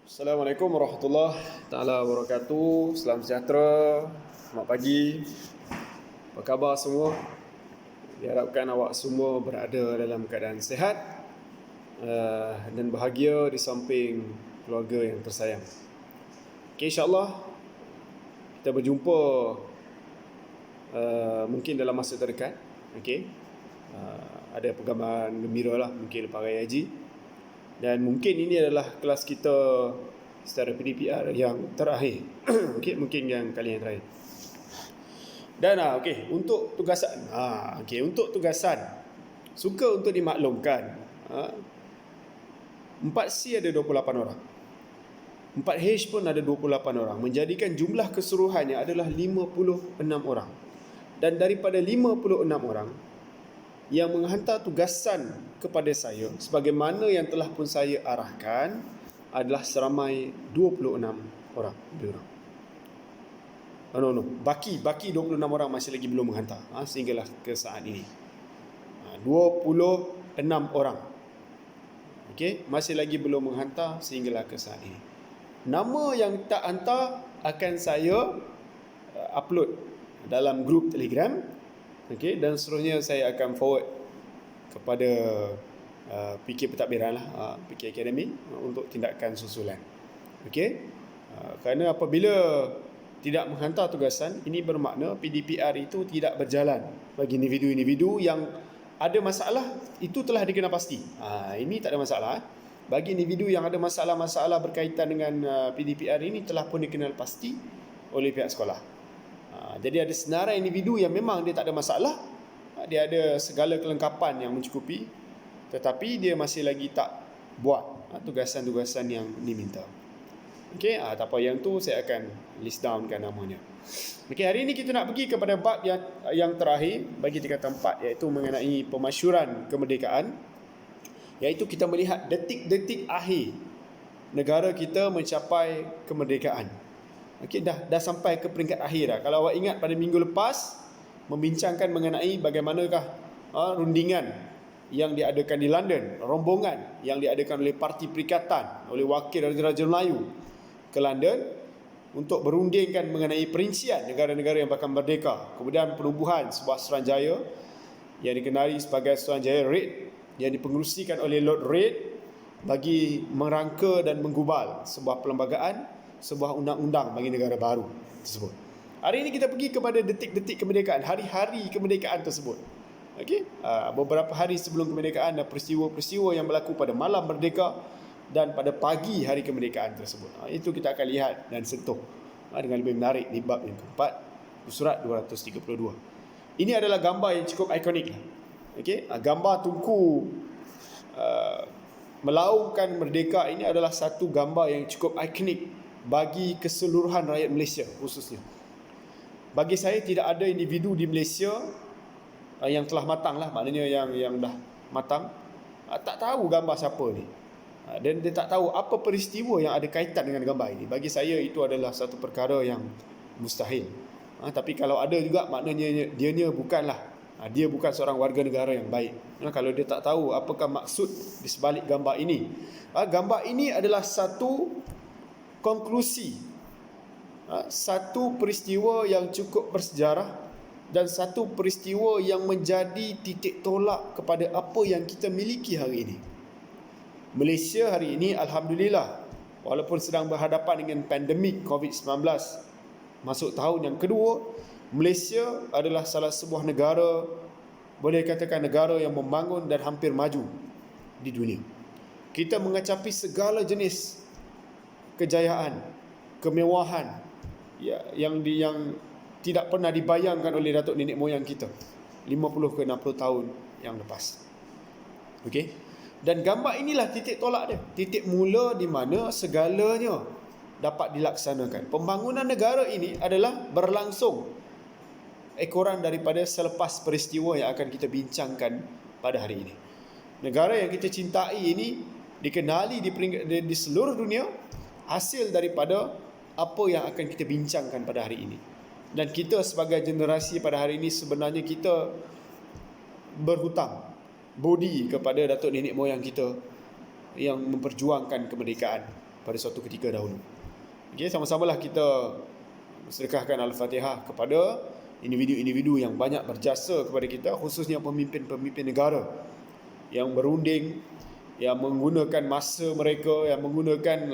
Assalamualaikum warahmatullahi taala wabarakatuh. Salam sejahtera. Selamat pagi. Apa khabar semua? Diharapkan awak semua berada dalam keadaan sihat dan bahagia di samping keluarga yang tersayang. Okay, insyaAllah kita berjumpa mungkin dalam masa terdekat. Okay. Ada perkembangan gembira lah mungkin lepas Raya Haji. Dan mungkin ini adalah kelas kita secara PDPR yang terakhir. Okay, mungkin yang kali yang terakhir. Dan untuk tugasan. Untuk tugasan suka untuk dimaklumkan. 4C ada 28 orang. 4H pun ada 28 orang. Menjadikan jumlah keseluruhannya adalah 56 orang. Dan daripada 56 orang yang menghantar tugasan kepada saya sebagaimana yang telah pun saya arahkan adalah seramai 26 orang. Baki 26 orang masih lagi belum menghantar sehinggalah ke saat ini. 26 orang. Okey, masih lagi belum menghantar sehinggalah ke saat ini. Nama yang tak hantar akan saya upload dalam grup Telegram. Okey, dan seterusnya saya akan forward kepada PK Pentadbiran lah, PK Academy untuk tindakan susulan. Okey, kerana apabila tidak menghantar tugasan, ini bermakna PDPR itu tidak berjalan bagi individu-individu yang ada masalah, itu telah dikenal pasti. Ini tak ada masalah. Bagi individu yang ada masalah-masalah berkaitan dengan PDPR ini telah pun dikenal pasti oleh pihak sekolah. Jadi ada senarai individu yang memang dia tak ada masalah, dia ada segala kelengkapan yang mencukupi, tetapi dia masih lagi tak buat tugasan-tugasan yang diminta. Okey, tak apa, yang tu saya akan list downkan namanya. Okey, hari ini kita nak pergi kepada bab yang terakhir bagi tingkatan 4, iaitu mengenai pemasyuran kemerdekaan, iaitu kita melihat detik-detik akhir negara kita mencapai kemerdekaan. Okey, dah sampai ke peringkat akhir dah. Kalau awak ingat pada minggu lepas membincangkan mengenai bagaimanakah rundingan yang diadakan di London, rombongan yang diadakan oleh Parti Perikatan, oleh wakil Raja-Raja Melayu ke London untuk berundingkan mengenai perincian negara-negara yang bakal merdeka. Kemudian penubuhan sebuah Suruhanjaya yang dikenali sebagai Suruhanjaya Reid yang dipengerusikan oleh Lord Reid bagi merangka dan menggubal sebuah perlembagaan, sebuah undang-undang bagi negara baru tersebut. Hari ini kita pergi kepada detik-detik kemerdekaan, hari-hari kemerdekaan tersebut. Okey, beberapa hari sebelum kemerdekaan dan peristiwa-peristiwa yang berlaku pada malam merdeka dan pada pagi hari kemerdekaan tersebut. Itu kita akan lihat dan sentuh dengan lebih menarik di bab yang keempat, surat 232. Ini adalah gambar yang cukup ikonik. Okey, gambar tunku melaungkan merdeka ini adalah satu gambar yang cukup ikonik bagi keseluruhan rakyat Malaysia khususnya. Bagi saya tidak ada individu di Malaysia yang telah matang lah, maknanya yang dah matang, tak tahu gambar siapa ni, dan dia tak tahu apa peristiwa yang ada kaitan dengan gambar ini. Bagi saya itu adalah satu perkara yang mustahil. Tapi kalau ada juga, maknanya dia bukan seorang warga negara yang baik. Kalau dia tak tahu apakah maksud di sebalik gambar ini. Gambar ini adalah satu konklusi, satu peristiwa yang cukup bersejarah dan satu peristiwa yang menjadi titik tolak kepada apa yang kita miliki hari ini. Malaysia hari ini, alhamdulillah, walaupun sedang berhadapan dengan pandemik COVID-19 masuk tahun yang kedua, Malaysia adalah salah sebuah negara, boleh katakan negara yang membangun dan hampir maju di dunia. Kita mengecapi segala jenis kejayaan, kemewahan yang tidak pernah dibayangkan oleh datuk nenek moyang kita 50 ke 60 tahun yang lepas. Okey. Dan gambar inilah titik tolak dia, titik mula di mana segalanya dapat dilaksanakan. Pembangunan negara ini adalah berlangsung ekoran daripada selepas peristiwa yang akan kita bincangkan pada hari ini. Negara yang kita cintai ini dikenali di seluruh dunia hasil daripada apa yang akan kita bincangkan pada hari ini. Dan kita sebagai generasi pada hari ini sebenarnya kita berhutang budi kepada datuk nenek moyang kita yang memperjuangkan kemerdekaan. pada suatu ketika dahulu. Okey, sama-samalah kita sedekahkan Al-Fatihah kepada individu-individu yang banyak berjasa kepada kita, khususnya pemimpin-pemimpin negara yang berunding, yang menggunakan masa mereka, yang menggunakan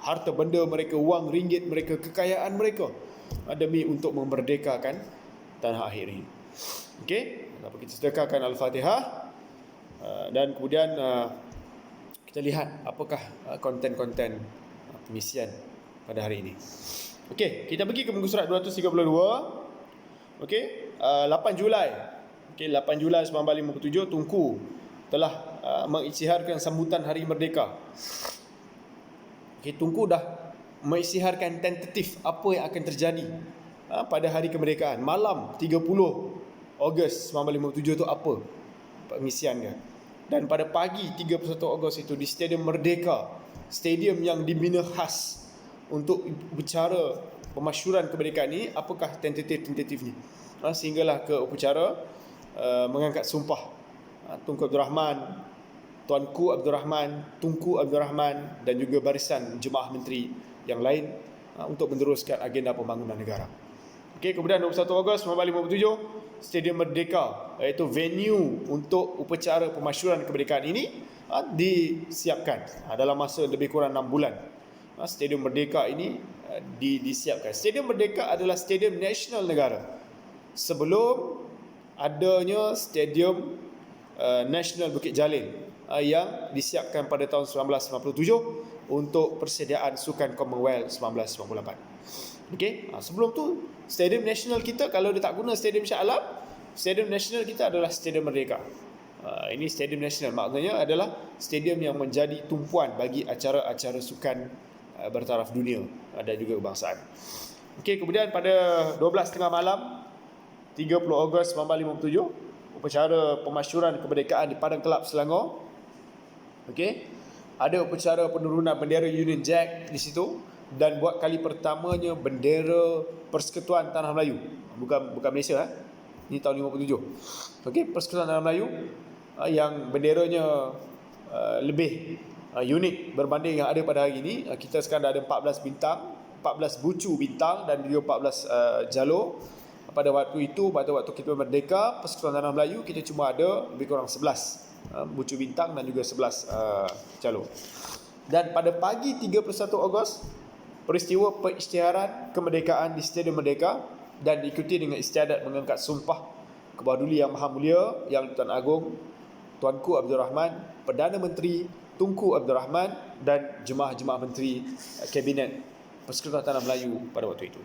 harta benda mereka, wang ringgit mereka, kekayaan mereka demi untuk memerdekakan tanah air ini. Okey, kita sedekahkan Al-Fatihah dan kemudian kita lihat apakah konten-konten pengisian pada hari ini. Okey, kita pergi ke muka surat 232. Okey, 8 Julai. Okey, 8 Julai 1957 Tunku telah mengisytiharkan sambutan Hari Merdeka. Okey, Tunku dah mengisytiharkan tentatif apa yang akan terjadi pada hari kemerdekaan. Malam 30 Ogos 1957 tu apa pengisiannya. Dan pada pagi 31 Ogos itu di Stadium Merdeka, stadium yang dibina khas untuk upacara pemasyuran kemerdekaan ini, apakah tentatif-tentatifnya? Sehinggalah ke upacara mengangkat sumpah Tunku Abdul Rahman, Tuanku Abdul Rahman, Tunku Abdul Rahman dan juga barisan jemaah menteri yang lain untuk meneruskan agenda pembangunan negara. Okey, kemudian 21 Ogos 1957 Stadium Merdeka, iaitu venue untuk upacara pemasyuran kemerdekaan ini disiapkan dalam masa lebih kurang 6 bulan. Stadium Merdeka ini disiapkan. Stadium Merdeka adalah stadium nasional negara. Sebelum adanya Stadium Nasional Bukit Jalil yang disiapkan pada tahun 1997 untuk persediaan Sukan Commonwealth 1998. Okey, sebelum tu Stadium Nasional kita, kalau dia tak guna Stadium Shah Alam, Stadium Nasional kita adalah Stadium Merdeka. Ini Stadium Nasional, maknanya adalah stadium yang menjadi tumpuan bagi acara-acara sukan bertaraf dunia dan juga kebangsaan. Okey, kemudian pada 12.30 malam 30 Ogos 1957 upacara pemasyuran kemerdekaan di Padang Kelab, Selangor. Okey, ada upacara penurunan bendera Union Jack di situ dan buat kali pertamanya bendera Persekutuan Tanah Melayu, bukan Malaysia ini tahun 57. Okey, Persekutuan Tanah Melayu yang benderanya lebih unik berbanding yang ada pada hari ini. Kita sekarang dah ada 14 bintang, 14 bucu bintang dan juga 14 jalur. Pada waktu itu, pada waktu kita merdeka, Persekutuan Tanah Melayu kita cuma ada lebih kurang 11 bucu bintang dan juga 11 jalur. Dan pada pagi 31 Ogos, peristiwa pengisytiharan kemerdekaan di Stadium Merdeka dan diikuti dengan istiadat mengangkat sumpah Kebahaduli Yang Maha Mulia Yang Tuan Agong Tuanku Abdul Rahman, Perdana Menteri Tunku Abdul Rahman dan jemaah-jemaah menteri Kabinet Persekutuan Tanah Melayu pada waktu itu.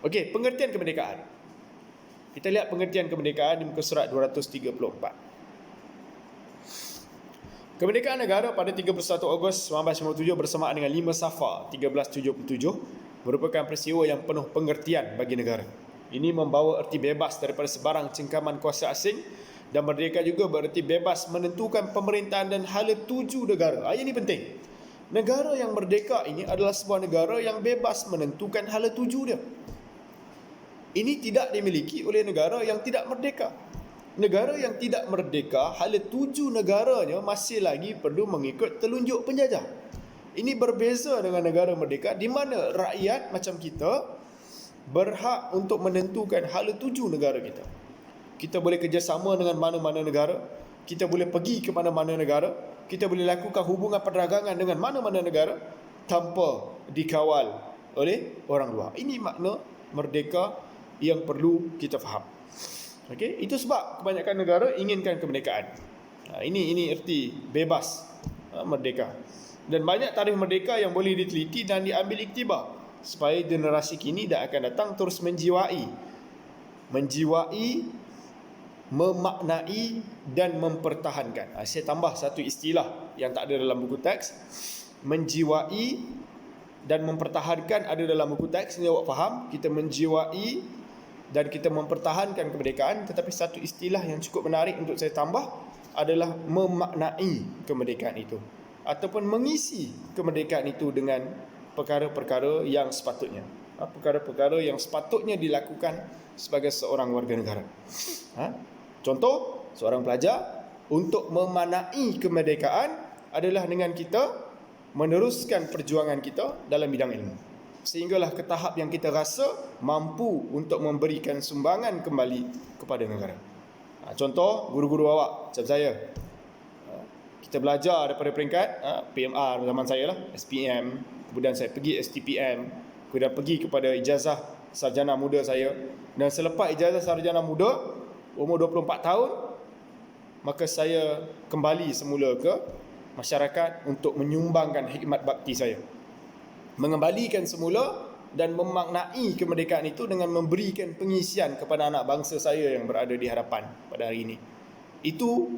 Okey, pengertian kemerdekaan. Kita lihat pengertian kemerdekaan di muka surat 234. Kemerdekaan negara pada 31 Ogos 1957 bersamaan dengan 5 Safar 1377 merupakan peristiwa yang penuh pengertian bagi negara. Ini membawa erti bebas daripada sebarang cengkaman kuasa asing dan merdeka juga bererti bebas menentukan pemerintahan dan hala tuju negara. Ini penting. Negara yang merdeka ini adalah sebuah negara yang bebas menentukan hala tuju dia. Ini tidak dimiliki oleh negara yang tidak merdeka. Negara yang tidak merdeka, hala tuju negaranya masih lagi perlu mengikut telunjuk penjajah. Ini berbeza dengan negara merdeka di mana rakyat macam kita berhak untuk menentukan hala tuju negara kita. Kita boleh kerjasama dengan mana-mana negara, kita boleh pergi ke mana-mana negara, kita boleh lakukan hubungan perdagangan dengan mana-mana negara tanpa dikawal oleh orang luar. Ini makna merdeka yang perlu kita faham. Okey, itu sebab kebanyakan negara inginkan kemerdekaan. Ini erti bebas merdeka. Dan banyak tarikh merdeka yang boleh diteliti dan diambil iktibar supaya generasi kini dan akan datang terus menjiwai, memaknai dan mempertahankan. Saya tambah satu istilah yang tak ada dalam buku teks. Menjiwai dan mempertahankan ada dalam buku teks. Ini awak faham, kita menjiwai dan kita mempertahankan kemerdekaan, tetapi satu istilah yang cukup menarik untuk saya tambah adalah memaknai kemerdekaan itu ataupun mengisi kemerdekaan itu dengan perkara-perkara yang sepatutnya. Perkara-perkara yang sepatutnya dilakukan sebagai seorang warga negara. Contoh, seorang pelajar untuk memaknai kemerdekaan adalah dengan kita meneruskan perjuangan kita dalam bidang ilmu, sehinggalah ke tahap yang kita rasa mampu untuk memberikan sumbangan kembali kepada negara. Contoh, guru-guru awak macam saya, kita belajar daripada peringkat PMR zaman saya lah, SPM, kemudian saya pergi STPM, kemudian pergi kepada ijazah sarjana muda saya, dan selepas ijazah sarjana muda umur 24 tahun, maka saya kembali semula ke masyarakat untuk menyumbangkan hikmat bakti saya, mengembalikan semula dan memaknai kemerdekaan itu dengan memberikan pengisian kepada anak bangsa saya yang berada di hadapan pada hari ini. Itu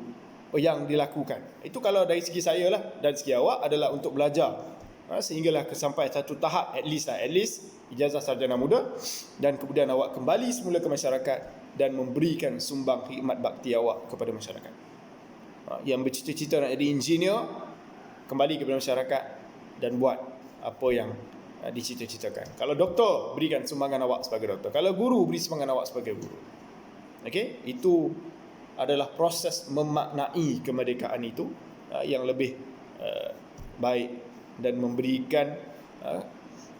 yang dilakukan. Itu kalau dari segi saya lah, dari segi awak adalah untuk belajar sehinggalah sampai satu tahap at least ijazah sarjana muda, dan kemudian awak kembali semula ke masyarakat dan memberikan sumbang khidmat bakti awak kepada masyarakat. Yang bercita-cita nak jadi engineer, kembali kepada masyarakat dan buat apa yang dicita-citakan. Kalau doktor, berikan sumbangan awak sebagai doktor. Kalau guru, beri sumbangan awak sebagai guru. Okey, itu adalah proses memaknai kemerdekaan itu yang lebih baik dan memberikan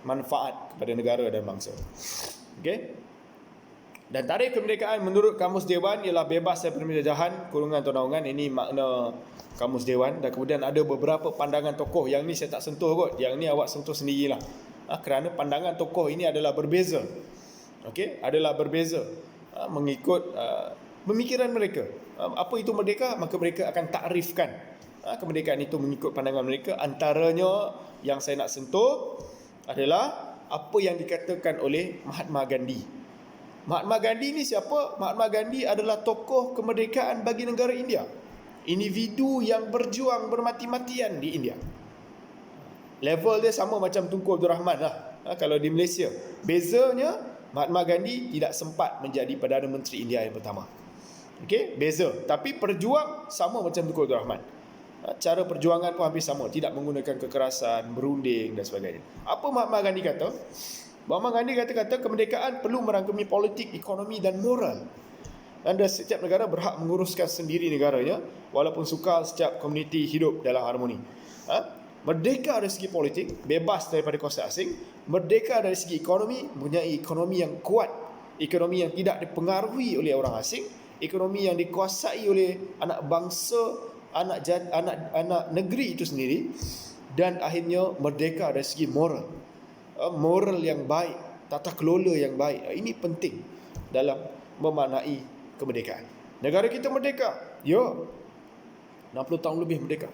manfaat kepada negara dan bangsa. Okey. Dan tarikh kemerdekaan menurut Kamus Dewan ialah bebas daripada penjajahan, kurungan atau naungan. Ini makna Kamus Dewan. Dan kemudian ada beberapa pandangan tokoh. Yang ni saya tak sentuh kot. Yang ni awak sentuh sendirilah. Kerana pandangan tokoh ini adalah berbeza. Okey, adalah berbeza mengikut pemikiran mereka. Apa itu merdeka? Maka mereka akan takrifkan kemerdekaan itu mengikut pandangan mereka. Antaranya yang saya nak sentuh adalah apa yang dikatakan oleh Mahatma Gandhi. Mahatma Gandhi ni siapa? Mahatma Gandhi adalah tokoh kemerdekaan bagi negara India. Individu yang berjuang bermati-matian di India. Level dia sama macam Tunku Abdul Rahman lah kalau di Malaysia. Bezanya Mahatma Gandhi tidak sempat menjadi Perdana Menteri India yang pertama. Okey, beza. Tapi perjuang sama macam Tunku Abdul Rahman. Cara perjuangan pun hampir sama, tidak menggunakan kekerasan, berunding dan sebagainya. Apa Mahatma Gandhi kata? Mahatma Gandhi kata kemerdekaan perlu merangkumi politik, ekonomi dan moral. Dan setiap negara berhak menguruskan sendiri negaranya, walaupun sukar setiap komuniti hidup dalam harmoni. Merdeka dari segi politik, bebas daripada kuasa asing. Merdeka dari segi ekonomi, mempunyai ekonomi yang kuat, ekonomi yang tidak dipengaruhi oleh orang asing, ekonomi yang dikuasai oleh anak bangsa, anak negeri itu sendiri. Dan akhirnya merdeka dari segi moral, moral yang baik, tata kelola yang baik. Ini penting dalam memaknai kemerdekaan. Negara kita merdeka, ya, 60 tahun lebih merdeka.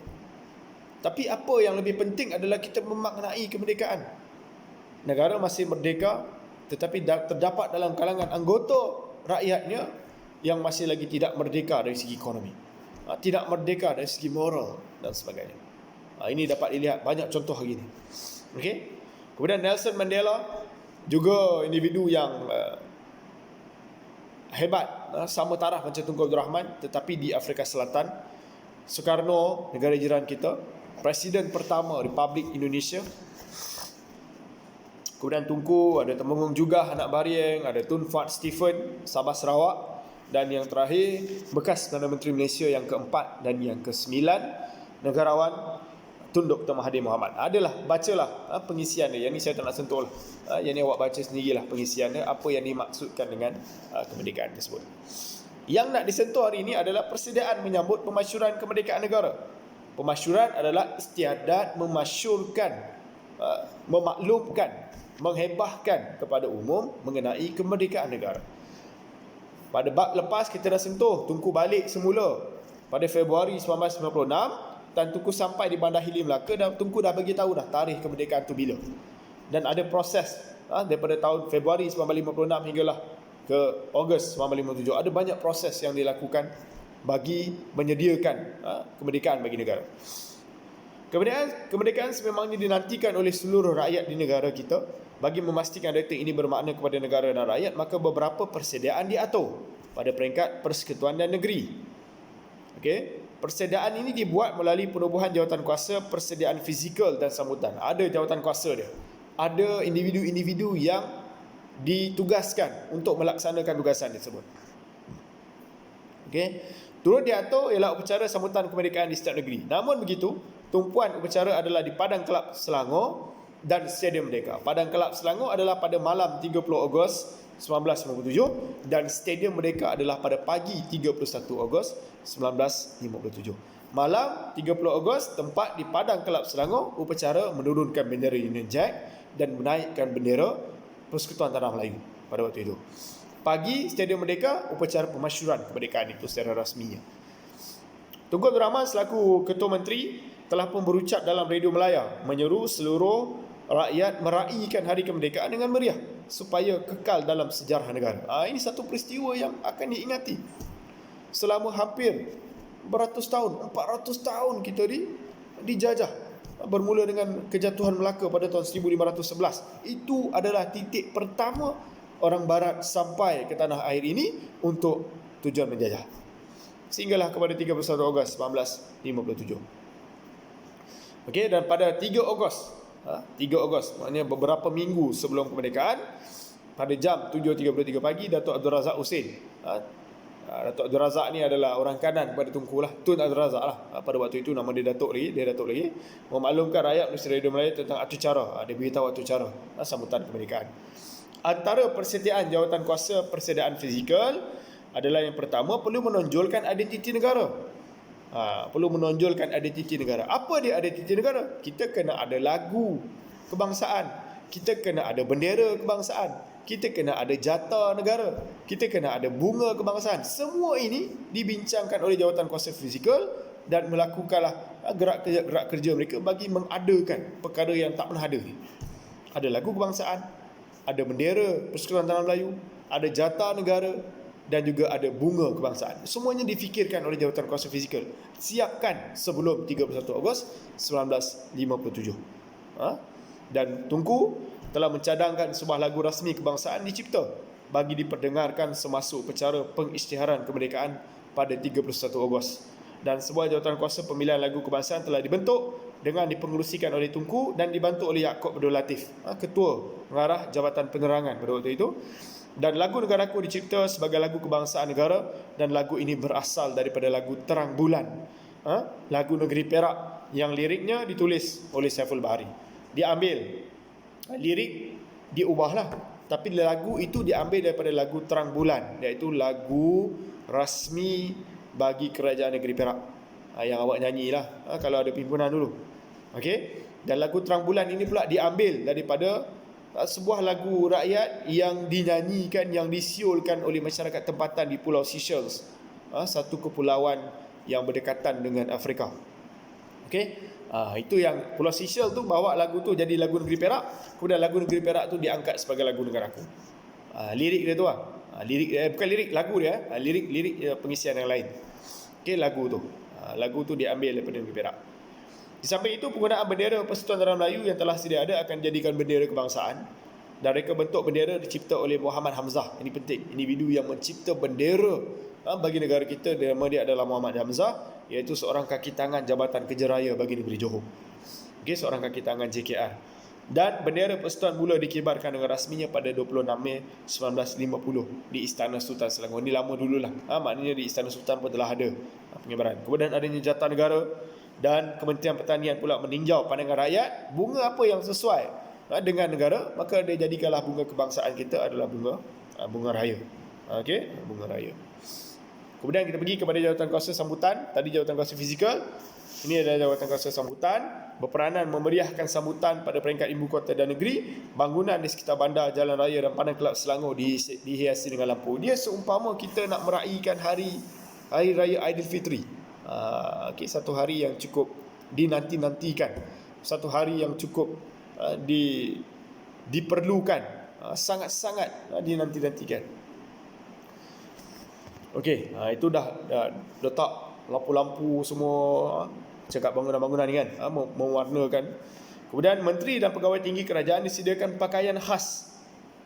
Tapi apa yang lebih penting adalah kita memaknai kemerdekaan. Negara masih merdeka, tetapi terdapat dalam kalangan anggota rakyatnya yang masih lagi tidak merdeka dari segi ekonomi, tidak merdeka dari segi moral dan sebagainya. Ini dapat dilihat banyak contoh hari ini. Okey. Kemudian Nelson Mandela juga individu yang hebat, sama taraf macam Tunku Abdul Rahman, tetapi di Afrika Selatan. Soekarno, negara jiran kita, Presiden pertama Republik Indonesia. Kemudian Tunku, ada Temenggung juga, Anak Barieng, ada Tun Fat Stephen, Sabah Sarawak. Dan yang terakhir, bekas Perdana Menteri Malaysia yang keempat dan yang kesembilan, negarawan Tun Dr. Mahathir Mohamad. Adalah, bacalah pengisian dia. Yang ni saya tak nak sentuh lah. Yang ni awak baca sendirilah pengisian dia, apa yang dimaksudkan dengan kemerdekaan tersebut. Yang nak disentuh hari ini adalah persediaan menyambut pemasyuran kemerdekaan negara. Pemasyuran adalah istiadat memasyurkan, memaklumkan, menghebahkan kepada umum mengenai kemerdekaan negara. Pada bab lepas kita dah sentuh, Tunku balik semula pada Februari 1996. Dan Tunku sampai di Bandar Hili Melaka, dan Tunku dah bagi tahu dah tarikh kemerdekaan tu bila. Dan ada proses daripada tahun Februari 1956 hinggalah ke Ogos 1957. Ada banyak proses yang dilakukan bagi menyediakan kemerdekaan bagi negara. Kemerdekaan sememangnya dinantikan oleh seluruh rakyat di negara kita. Bagi memastikan detik ini bermakna kepada negara dan rakyat, maka beberapa persediaan diatur pada peringkat Persekutuan dan Negeri. Okey. Persediaan ini dibuat melalui penubuhan jawatan kuasa, persediaan fizikal dan sambutan. Ada jawatan kuasa dia. Ada individu-individu yang ditugaskan untuk melaksanakan tugasan tersebut. Okey. Turut diatur ialah upacara sambutan kemerdekaan di setiap negeri. Namun begitu, tumpuan upacara adalah di Padang Kelab Selangor dan Stadium Merdeka. Padang Kelab Selangor adalah pada malam 30 Ogos 1957 dan Stadium Merdeka adalah pada pagi 31 Ogos 1957. Malam 30 Ogos, tempat di Padang Kelab Selangor, upacara menurunkan bendera Union Jack dan menaikkan bendera Persekutuan Tanah Melayu pada waktu itu. Pagi, Stadium Merdeka, upacara pemasyuran kemerdekaan itu secara rasminya. Tunku Abdul Rahman selaku Ketua Menteri telah pun berucap dalam Radio Melaya menyeru seluruh rakyat meraihkan Hari Kemerdekaan dengan meriah supaya kekal dalam sejarah negara. Ini satu peristiwa yang akan diingati. Selama hampir beratus tahun, 400 tahun kita dijajah. Bermula dengan kejatuhan Melaka pada tahun 1511. Itu adalah titik pertama orang Barat sampai ke tanah air ini untuk tujuan menjajah. Sehinggalah kepada 31 Ogos 1957. Okey, dan pada 3 Ogos, maknanya beberapa minggu sebelum kemerdekaan, pada jam 7.33 pagi, Datuk Abdul Razak Husin. Datuk Abdul Razak ni adalah orang kanan kepada Tunku lah, Tun Abdul Razak lah. Pada waktu itu nama dia Datuk lagi. Memaklumkan rakyat Malaysia Radio Melayu tentang atu cara. Dia beritahu atu cara sambutan kemerdekaan. Antara persediaan jawatan kuasa persediaan fizikal adalah yang pertama, perlu menonjolkan identiti negara. Perlu menonjolkan identiti negara. Apa dia identiti negara? Kita kena ada lagu kebangsaan, kita kena ada bendera kebangsaan, kita kena ada jata negara, kita kena ada bunga kebangsaan. Semua ini dibincangkan oleh jawatan kuasa fizikal dan melakukanlah gerak kerja mereka bagi mengadakan perkara yang tak pernah ada ni. Ada lagu kebangsaan, ada bendera Persekutuan Tanah Melayu, ada jata negara dan juga ada bunga kebangsaan. Semuanya difikirkan oleh jawatan kuasa fizikal. Siapkan sebelum 31 Ogos 1957. Dan Tunku telah mencadangkan sebuah lagu rasmi kebangsaan dicipta bagi diperdengarkan semasa upacara pengisytiharan kemerdekaan pada 31 Ogos. Dan sebuah jawatan kuasa pemilihan lagu kebangsaan telah dibentuk dengan dipengerusikan oleh Tunku dan dibantu oleh Yaakob Abdul Latif, Ketua Pengarah Jabatan Penerangan pada waktu itu. Dan lagu Negaraku dicipta sebagai lagu kebangsaan negara dan lagu ini berasal daripada lagu Terang Bulan, lagu Negeri Perak yang liriknya ditulis oleh Saiful Bahari. Diambil lirik, diubahlah, tapi lagu itu diambil daripada lagu Terang Bulan, iaitu lagu rasmi bagi Kerajaan Negeri Perak, yang awak nyanyilah kalau ada pimpinan dulu. Okey, dan lagu Terang Bulan ini pula diambil daripada sebuah lagu rakyat yang dinyanyikan, yang disiulkan oleh masyarakat tempatan di Pulau Seychelles, satu kepulauan yang berdekatan dengan Afrika. Okey, itu yang Pulau Seychelles tu bawa lagu tu jadi lagu Negeri Perak, kemudian lagu Negeri Perak tu diangkat sebagai lagu Negaraku. Lirik dia tu bukan lirik lagu dia, lirik pengisian yang lain. Okey, lagu tu diambil daripada Negeri Perak. Di samping itu, penggunaan bendera Persekutuan Tanah Melayu yang telah sedia ada akan dijadikan bendera kebangsaan. Dan reka bentuk bendera dicipta oleh Muhammad Hamzah. Ini penting, individu yang mencipta bendera bagi negara kita. Nama dia adalah Muhammad Hamzah, iaitu seorang kaki tangan Jabatan Kerja Raya bagi negeri Johor. Okey, seorang kaki tangan JKR. Dan bendera persekutuan mula dikibarkan dengan rasminya pada 26 Mei 1950 di Istana Sultan Selangor. Ini lama dululah. Maknanya di Istana Sultan pun telah ada pengibaran. Kemudian adanya jata negara dan Kementerian Pertanian pula meninjau pandangan rakyat, bunga apa yang sesuai dengan negara, maka dia jadikanlah bunga kebangsaan kita adalah bunga raya. Okey, bunga raya. Kemudian kita pergi kepada jawatan kuasa sambutan. Tadi jawatan kuasa fizikal, ini adalah jawatan kuasa sambutan. Berperanan memeriahkan sambutan pada peringkat ibu kota dan negeri. Bangunan di sekitar bandar, jalan raya dan Padang Kelab Selangor dihiasi dengan lampu. Dia seumpama kita nak meraihkan hari raya Aidilfitri. Okay, satu hari yang cukup dinanti-nantikan, satu hari yang cukup diperlukan, sangat-sangat dinanti-nantikan. Okey, itu dah letak lampu-lampu semua, cakap bangunan-bangunan ni kan, mewarnakan. Kemudian menteri dan pegawai tinggi kerajaan disediakan pakaian khas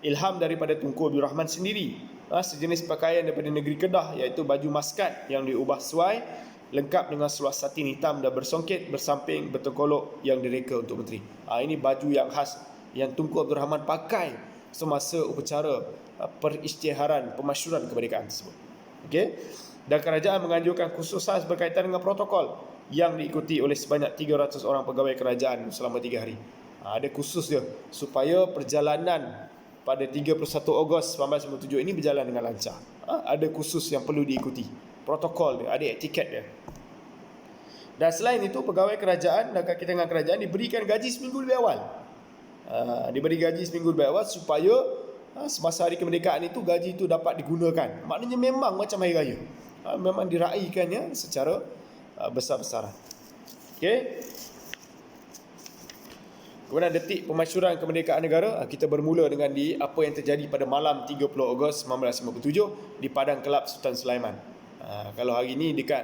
ilham daripada Tunku Abdul Rahman sendiri, sejenis pakaian daripada negeri Kedah, iaitu baju maskat yang diubah sesuai, lengkap dengan seluar satin hitam dan bersongket bersamping bertengkolok yang direka untuk menteri. Ini baju yang khas yang Tunku Abdul Rahman pakai semasa upacara perisytiharan pemasyuran kemerdekaan tersebut. Okey. Dan kerajaan menganjurkan khususan berkaitan dengan protokol yang diikuti oleh sebanyak 300 orang pegawai kerajaan selama 3 hari. Ada khusus dia supaya perjalanan pada 31 Ogos 1997 ini berjalan dengan lancar. Ada khusus yang perlu diikuti. Protokol dia, ada etiket dia. Dan selain itu, pegawai kerajaan dan kaki tangan kerajaan diberikan gaji seminggu lebih awal. Diberi gaji seminggu lebih awal supaya semasa hari kemerdekaan itu gaji itu dapat digunakan. Maknanya memang macam hari raya. Memang diraikannya secara besar-besaran. Okey. Kemudian detik pemasyuran kemerdekaan negara, kita bermula dengan apa yang terjadi pada malam 30 Ogos 1957 di Padang Kelab Sultan Sulaiman. Kalau hari ini dekat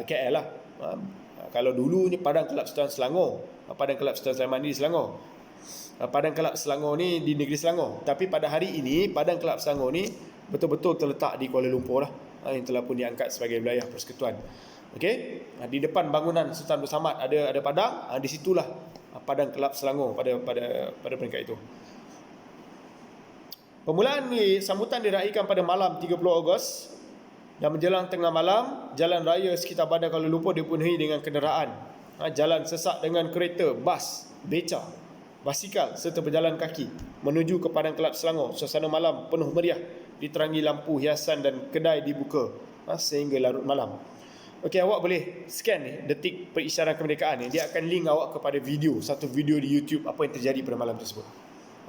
KL lah. Kalau dulu ni Padang Kelab Sultan Selangor. Padang Kelab Sultan Sulaiman ni di Selangor. Padang Kelab Selangor ni di negeri Selangor. Tapi pada hari ini Padang Kelab Selangor ni betul-betul terletak di Kuala Lumpur lah, yang telah pun diangkat sebagai wilayah persekutuan. Okey, di depan bangunan Sultan Abdul Samad ada padang, di situlah Padang Kelab Selangor pada peringkat itu. Permulaan sambutan diraihkan pada malam 30 Ogos. Dan menjelang tengah malam, jalan raya sekitar bandar Kuala Lumpur dipenuhi dengan kenderaan. Jalan sesak dengan kereta, bas, beca, basikal serta berjalan kaki menuju ke Padang Kelab Selangor. Suasana malam penuh meriah, diterangi lampu hiasan dan kedai dibuka sehingga larut malam. Okey, awak boleh scan ni detik perisyaran kemerdekaan ni. Dia akan link awak kepada satu video di YouTube apa yang terjadi pada malam tersebut.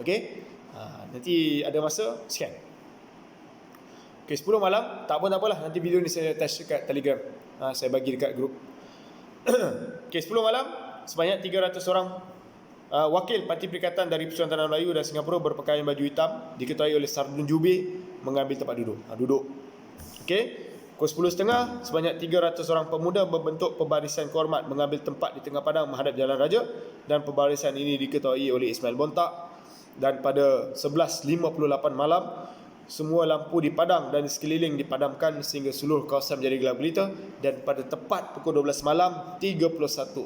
Okey, nanti ada masa scan. Okey, 10 malam, tak apalah, nanti video ni saya attach dekat Telegram. Saya bagi dekat grup. Okey, 10 malam, sebanyak 300 orang wakil Parti Perikatan dari Persatuan Tanah Melayu dan Singapura berpakaian baju hitam diketuai oleh Sardun Jubir mengambil tempat duduk. Okey, pukul 10.30, sebanyak 300 orang pemuda membentuk pembarisan kehormat mengambil tempat di tengah padang menghadap Jalan Raja, dan pembarisan ini diketuai oleh Ismail Bontak. Dan pada 11.58 malam, semua lampu di padang dan di sekeliling dipadamkan sehingga seluruh kawasan menjadi gelap gulita. Dan pada tepat pukul 12 malam 31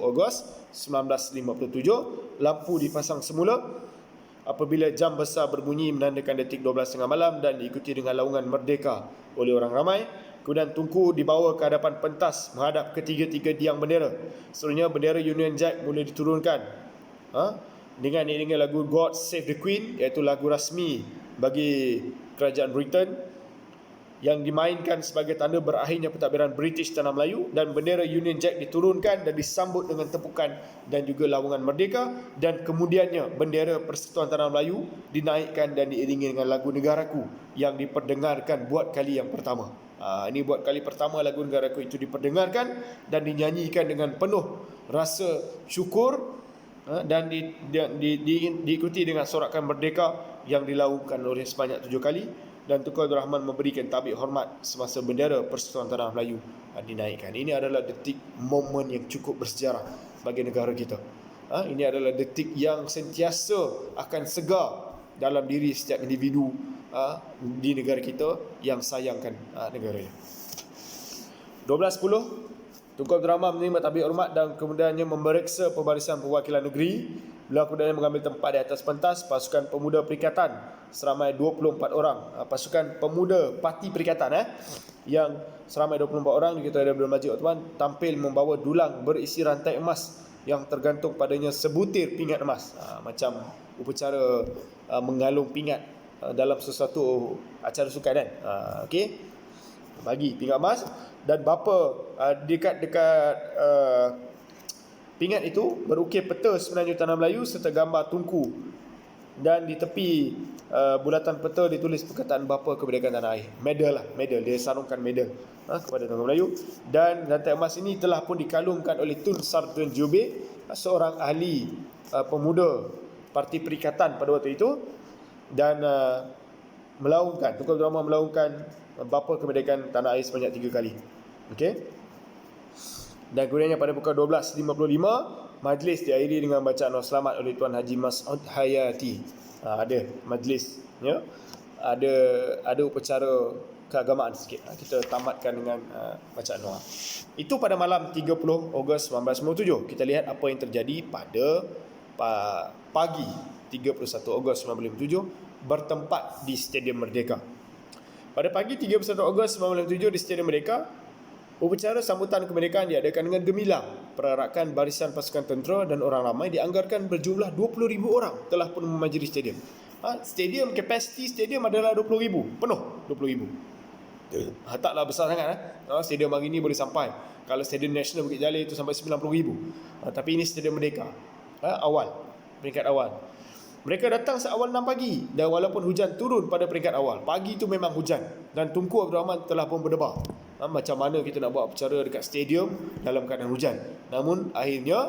Ogos 1957, lampu dipasang semula apabila jam besar berbunyi menandakan detik 12.30 malam dan diikuti dengan laungan merdeka oleh orang ramai. Kemudian Tunku dibawa ke hadapan pentas menghadap ketiga-tiga tiang bendera. Seterusnya bendera Union Jack mula diturunkan dengan iringan lagu God Save the Queen, iaitu lagu rasmi bagi kerajaan Britain yang dimainkan sebagai tanda berakhirnya pentadbiran British Tanah Melayu, dan bendera Union Jack diturunkan dan disambut dengan tepukan dan juga lawangan merdeka, dan kemudiannya bendera Persekutuan Tanah Melayu dinaikkan dan diiringi dengan lagu Negaraku yang diperdengarkan buat kali yang pertama. Ini buat kali pertama lagu Negaraku itu diperdengarkan dan dinyanyikan dengan penuh rasa syukur, dan diikuti dengan sorakan merdeka yang dilaungkan oleh sebanyak 7 kali. Dan Tunku Abdul Rahman memberikan tabik hormat semasa bendera Persekutuan Tanah Melayu dinaikkan. Ini adalah detik momen yang cukup bersejarah bagi negara kita. Ini adalah detik yang sentiasa akan segar dalam diri setiap individu di negara kita yang sayangkan negaranya. 12.10, Tunku Abdul Rahman menerima tabik hormat dan kemudiannya memeriksa pembarisan perwakilan negeri. Beliau kemudian mengambil tempat di atas pentas pasukan pemuda perikatan seramai 24 orang. Pasukan pemuda Parti Perikatan yang seramai 24 orang diketuai oleh Abdul Majid Osman tampil membawa dulang berisi rantai emas yang tergantung padanya sebutir pingat emas. Macam upacara menggalung pingat dalam sesuatu acara sukan kan. Okey, bagi pingat emas. Dan bapa dekat pingat itu berukir peta semenanjung Tanah Melayu serta gambar Tunku, dan di tepi bulatan peta ditulis perkataan bapa kemerdekaan tanah air. Medal dia sarungkan medal kepada Tanah Melayu. Dan rantai emas ini telah pun dikalungkan oleh Tun Sardun Jubir, seorang ahli pemuda Parti Perikatan pada waktu itu, dan melaungkan, Tunku Abdul Rahman melaungkan bapa kemerdekaan tanah air sebanyak 3 kali. Okey. Dan kemudiannya pada pukul 12.55, majlis diakhiri dengan bacaan doa selamat oleh Tuan Haji Mas'ud Hayati. Ada majlis, ya. Ada upacara keagamaan sikit. Kita tamatkan dengan bacaan doa. Itu pada malam 30 Ogos 1957. Kita lihat apa yang terjadi pada pagi 31 Ogos 1957 bertempat di Stadium Merdeka. Pada pagi 31 Ogos 1957 di Stadium Merdeka, Upacara sambutan kemerdekaan diadakan dengan gemilang. Perarakan barisan pasukan tentera dan orang ramai dianggarkan berjumlah 20,000 orang telah pun memajiri stadium. Stadium, kapasiti stadium adalah 20,000, penuh 20,000. Taklah besar sangat. Stadium hari ni boleh sampai, kalau stadium nasional Bukit Jalil itu sampai 90,000. Tapi ini stadium Merdeka, awal, peringkat awal. Mereka datang seawal 6 pagi, dan walaupun hujan turun pada peringkat awal, pagi itu memang hujan, dan Tunku Abdul Rahman telah pun berdebar. Macam mana kita nak buat acara dekat stadium dalam keadaan hujan. Namun akhirnya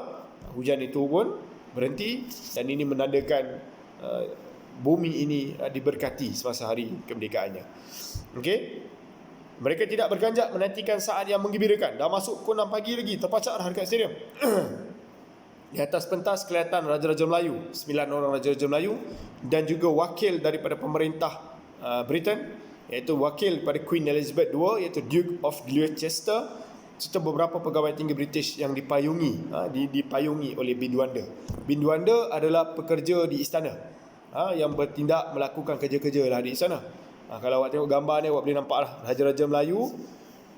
hujan itu pun berhenti, dan ini menandakan bumi ini diberkati semasa hari kemerdekaannya. Okey. Mereka tidak berganjak menantikan saat yang menggembirakan. Dah masuk pukul 6 pagi lagi, terpacak dah dekat stadium. Di atas pentas kelihatan Raja-Raja Melayu, 9 orang Raja-Raja Melayu, dan juga wakil daripada pemerintah Britain, iaitu wakil pada Queen Elizabeth II, iaitu Duke of Gloucester, serta beberapa pegawai tinggi British yang dipayungi oleh Bindwanda. Bindwanda adalah pekerja di istana, yang bertindak melakukan kerja-kerja lah di istana. Kalau awak tengok gambar ni, awak boleh nampak lah Raja-Raja Melayu,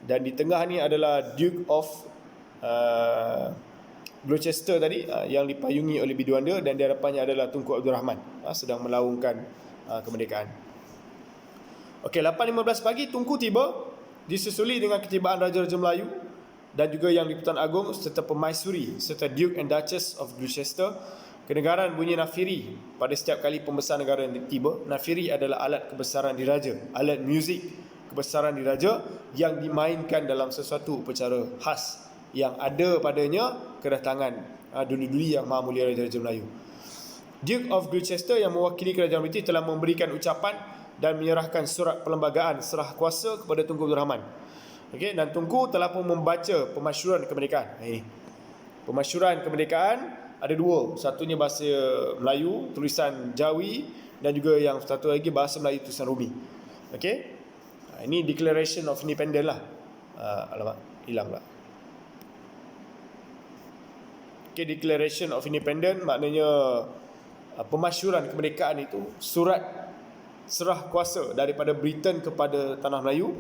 dan di tengah ni adalah Duke of Gloucester tadi, yang dipayungi oleh Bindwanda, dan di hadapannya adalah Tunku Abdul Rahman sedang melaungkan kemerdekaan. Okey, 8.15 pagi Tunku tiba, disusuli dengan ketibaan Raja-Raja Melayu dan juga Yang di-Pertuan Agong serta Permaisuri serta Duke and Duchess of Gloucester. Kedengaran bunyi nafiri pada setiap kali pembesar negara yang tiba. Nafiri adalah alat kebesaran diraja, alat muzik kebesaran diraja yang dimainkan dalam sesuatu upacara khas yang ada padanya kedatangan duli-duli yang Maha Mulia Raja-Raja Melayu. Duke of Gloucester yang mewakili kerajaan British telah memberikan ucapan dan menyerahkan surat perlembagaan serah kuasa kepada Tunku Abdul Rahman. Okey, dan Tunku telah pun membaca pemasyuran kemerdekaan. Ini pemasyuran kemerdekaan ada dua, satunya bahasa Melayu tulisan Jawi, dan juga yang satu lagi bahasa Melayu tulisan Rumi. Okey, ini Declaration of Independence lah. Alamak, hilang pula. Okey, Declaration of Independence maknanya pemasyuran kemerdekaan itu surat serah kuasa daripada Britain kepada tanah Melayu,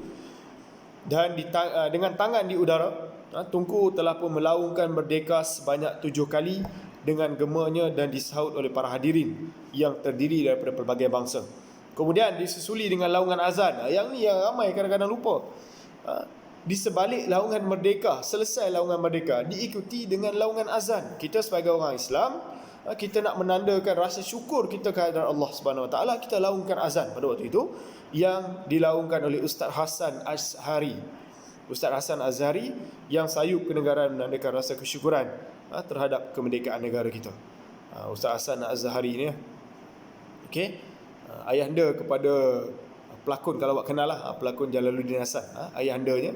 dan dengan tangan di udara, Tunku telah pun melaungkan merdeka sebanyak 7 kali dengan gemanya dan disahut oleh para hadirin yang terdiri daripada pelbagai bangsa. Kemudian disusuli dengan laungan azan. Yang ni yang ramai kadang-kadang lupa. Di sebalik laungan merdeka, selesai laungan merdeka, diikuti dengan laungan azan. Kita sebagai orang Islam, kita nak menandakan rasa syukur kita kehadirat Allah Subhanahu Wa Taala, kita laungkan azan pada waktu itu, yang dilaungkan oleh Ustaz Hasan Azhari. Ustaz Hasan Azhari yang sayup kenegaraan menandakan rasa kesyukuran terhadap kemerdekaan negara kita. Ustaz Hasan Azhari ni, okey, ayahanda kepada pelakon, kalau awak kenal lah, pelakon Jalaluddin Hasan, ayahandanya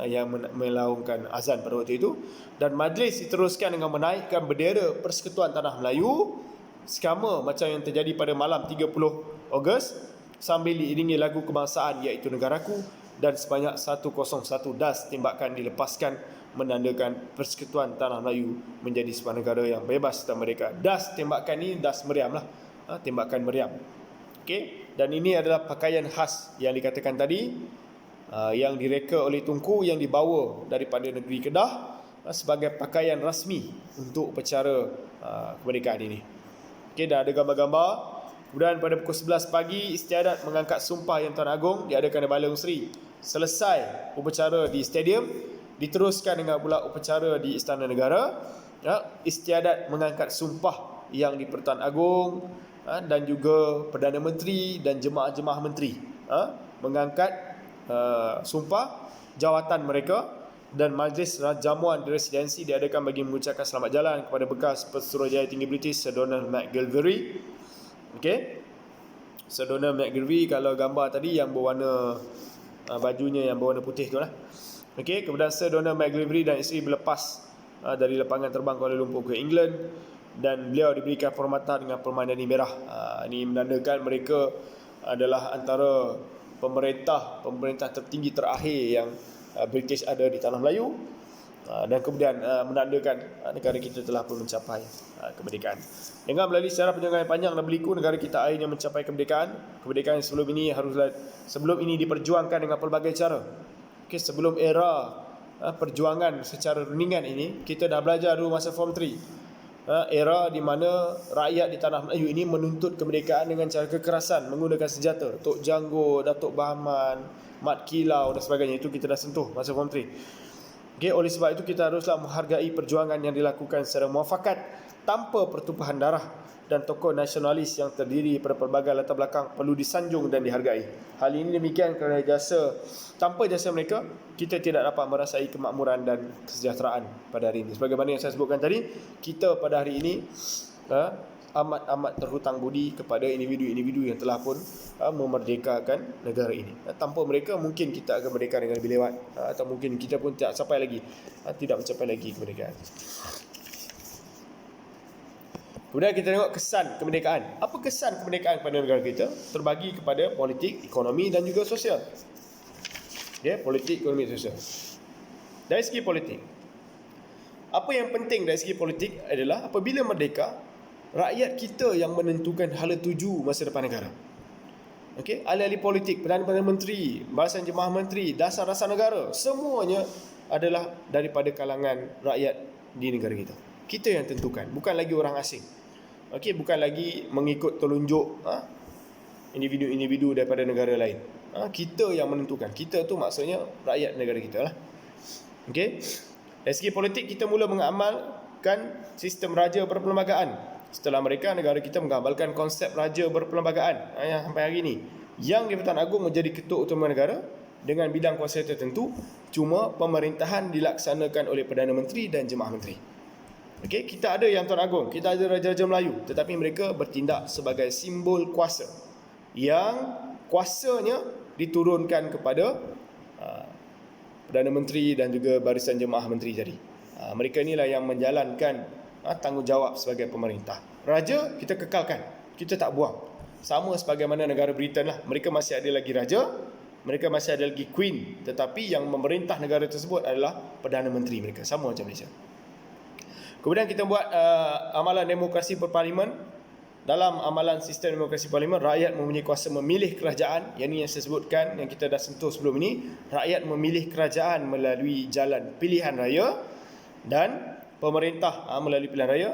yang melaungkan azan pada waktu itu. Dan majlis diteruskan dengan menaikkan bendera Persekutuan Tanah Melayu sama macam yang terjadi pada malam 30 Ogos, sambil diiringi lagu kebangsaan iaitu Negaraku, dan sebanyak 101 das tembakan dilepaskan menandakan Persekutuan Tanah Melayu menjadi sebuah negara yang bebas dan merdeka. Das tembakan ni das meriam lah, tembakan meriam. Okey, dan ini adalah pakaian khas yang dikatakan tadi, yang direka oleh Tunku, yang dibawa daripada negeri Kedah sebagai pakaian rasmi untuk upacara kemerdekaan ini. Okey, dah ada gambar-gambar. Kemudian pada pukul 11 pagi istiadat mengangkat sumpah Yang Tuan Agong diadakan di Balai Seri. Selesai upacara di stadium, diteruskan dengan pula upacara di Istana Negara. Istiadat mengangkat sumpah Yang di-Pertuan Agong dan juga Perdana Menteri dan jemaah-jemaah menteri mengangkat sumpah jawatan mereka, dan majlis jamuan di residensi diadakan bagi mengucapkan selamat jalan kepada bekas Pesuruhjaya Tinggi British Sir Donald McGilvery. Okey, Sir Donald McGilvery, kalau gambar tadi yang berwarna bajunya yang berwarna putih tu lah. Okey, kemudian Sir Donald McGilvery dan isteri berlepas dari lapangan terbang Kuala Lumpur ke England, dan beliau diberikan perkhidmatan dengan permandani merah. Ini menandakan mereka adalah antara pemerintah tertinggi terakhir yang British ada di tanah Melayu, dan kemudian menandakan negara kita telah pun mencapai kemerdekaan. Dengan melalui sejarah perjuangan yang panjang dan berliku, negara kita akhirnya mencapai kemerdekaan. Kemerdekaan sebelum ini diperjuangkan dengan pelbagai cara. Okey, sebelum era perjuangan secara rundingan ini, kita dah belajar dulu masa Form 3, era di mana rakyat di tanah Melayu ini menuntut kemerdekaan dengan cara kekerasan, menggunakan senjata. Tok Janggo, Datuk Bahman, Mat Kilau dan sebagainya, itu kita dah sentuh masa Form 3. Oleh sebab itu kita haruslah menghargai perjuangan yang dilakukan secara muafakat tanpa pertumpahan darah, dan tokoh nasionalis yang terdiri pada pelbagai latar belakang perlu disanjung dan dihargai. Hal ini demikian kerana tanpa jasa mereka, kita tidak dapat merasai kemakmuran dan kesejahteraan pada hari ini. Sebagaimana yang saya sebutkan tadi, kita pada hari ini amat terhutang budi kepada individu-individu yang telah pun memerdekakan negara ini. Tanpa mereka mungkin kita akan merdeka dengan lebih lewat, atau mungkin kita pun tidak mencapai lagi kemerdekaan. Kemudian kita tengok kesan kemerdekaan. Apa kesan kemerdekaan pada negara kita? Terbagi kepada politik, ekonomi dan juga sosial. Politik, ekonomi dan sosial. Dari segi politik, apa yang penting dari segi politik adalah apabila merdeka, rakyat kita yang menentukan hala tuju masa depan negara. Ahli-ahli politik, Perdana Menteri, Barisan Jemaah Menteri, dasar-dasar negara, semuanya adalah daripada kalangan rakyat di negara kita. Kita yang tentukan, bukan lagi orang asing. Bukan lagi mengikut telunjuk individu-individu daripada negara lain. Kita yang menentukan. Kita tu maksudnya rakyat negara kita lah. Dari segi politik, kita mula mengamalkan sistem raja berperlembagaan. Setelah mereka, negara kita mengamalkan konsep raja berperlembagaan yang sampai hari ini. Yang di-Pertuan Agong menjadi ketua utama negara dengan bidang kuasa tertentu. Cuma pemerintahan dilaksanakan oleh Perdana Menteri dan Jemaah Menteri. Kita ada yang Tuan Agong, kita ada Raja-Raja Melayu, tetapi mereka bertindak sebagai simbol kuasa, yang kuasanya diturunkan kepada Perdana Menteri dan juga Barisan Jemaah Menteri tadi. Mereka inilah yang menjalankan tanggungjawab sebagai pemerintah. Raja kita kekalkan, kita tak buang. Sama sebagaimana negara Britain lah, mereka masih ada lagi raja, mereka masih ada lagi queen, tetapi yang memerintah negara tersebut adalah Perdana Menteri mereka, sama macam Malaysia. Kemudian kita buat amalan demokrasi berparlimen. Dalam amalan sistem demokrasi parlimen, rakyat mempunyai kuasa memilih kerajaan. Yang ini yang saya sebutkan, yang kita dah sentuh sebelum ini. Rakyat memilih kerajaan melalui jalan pilihan raya, dan pemerintah melalui pilihan raya.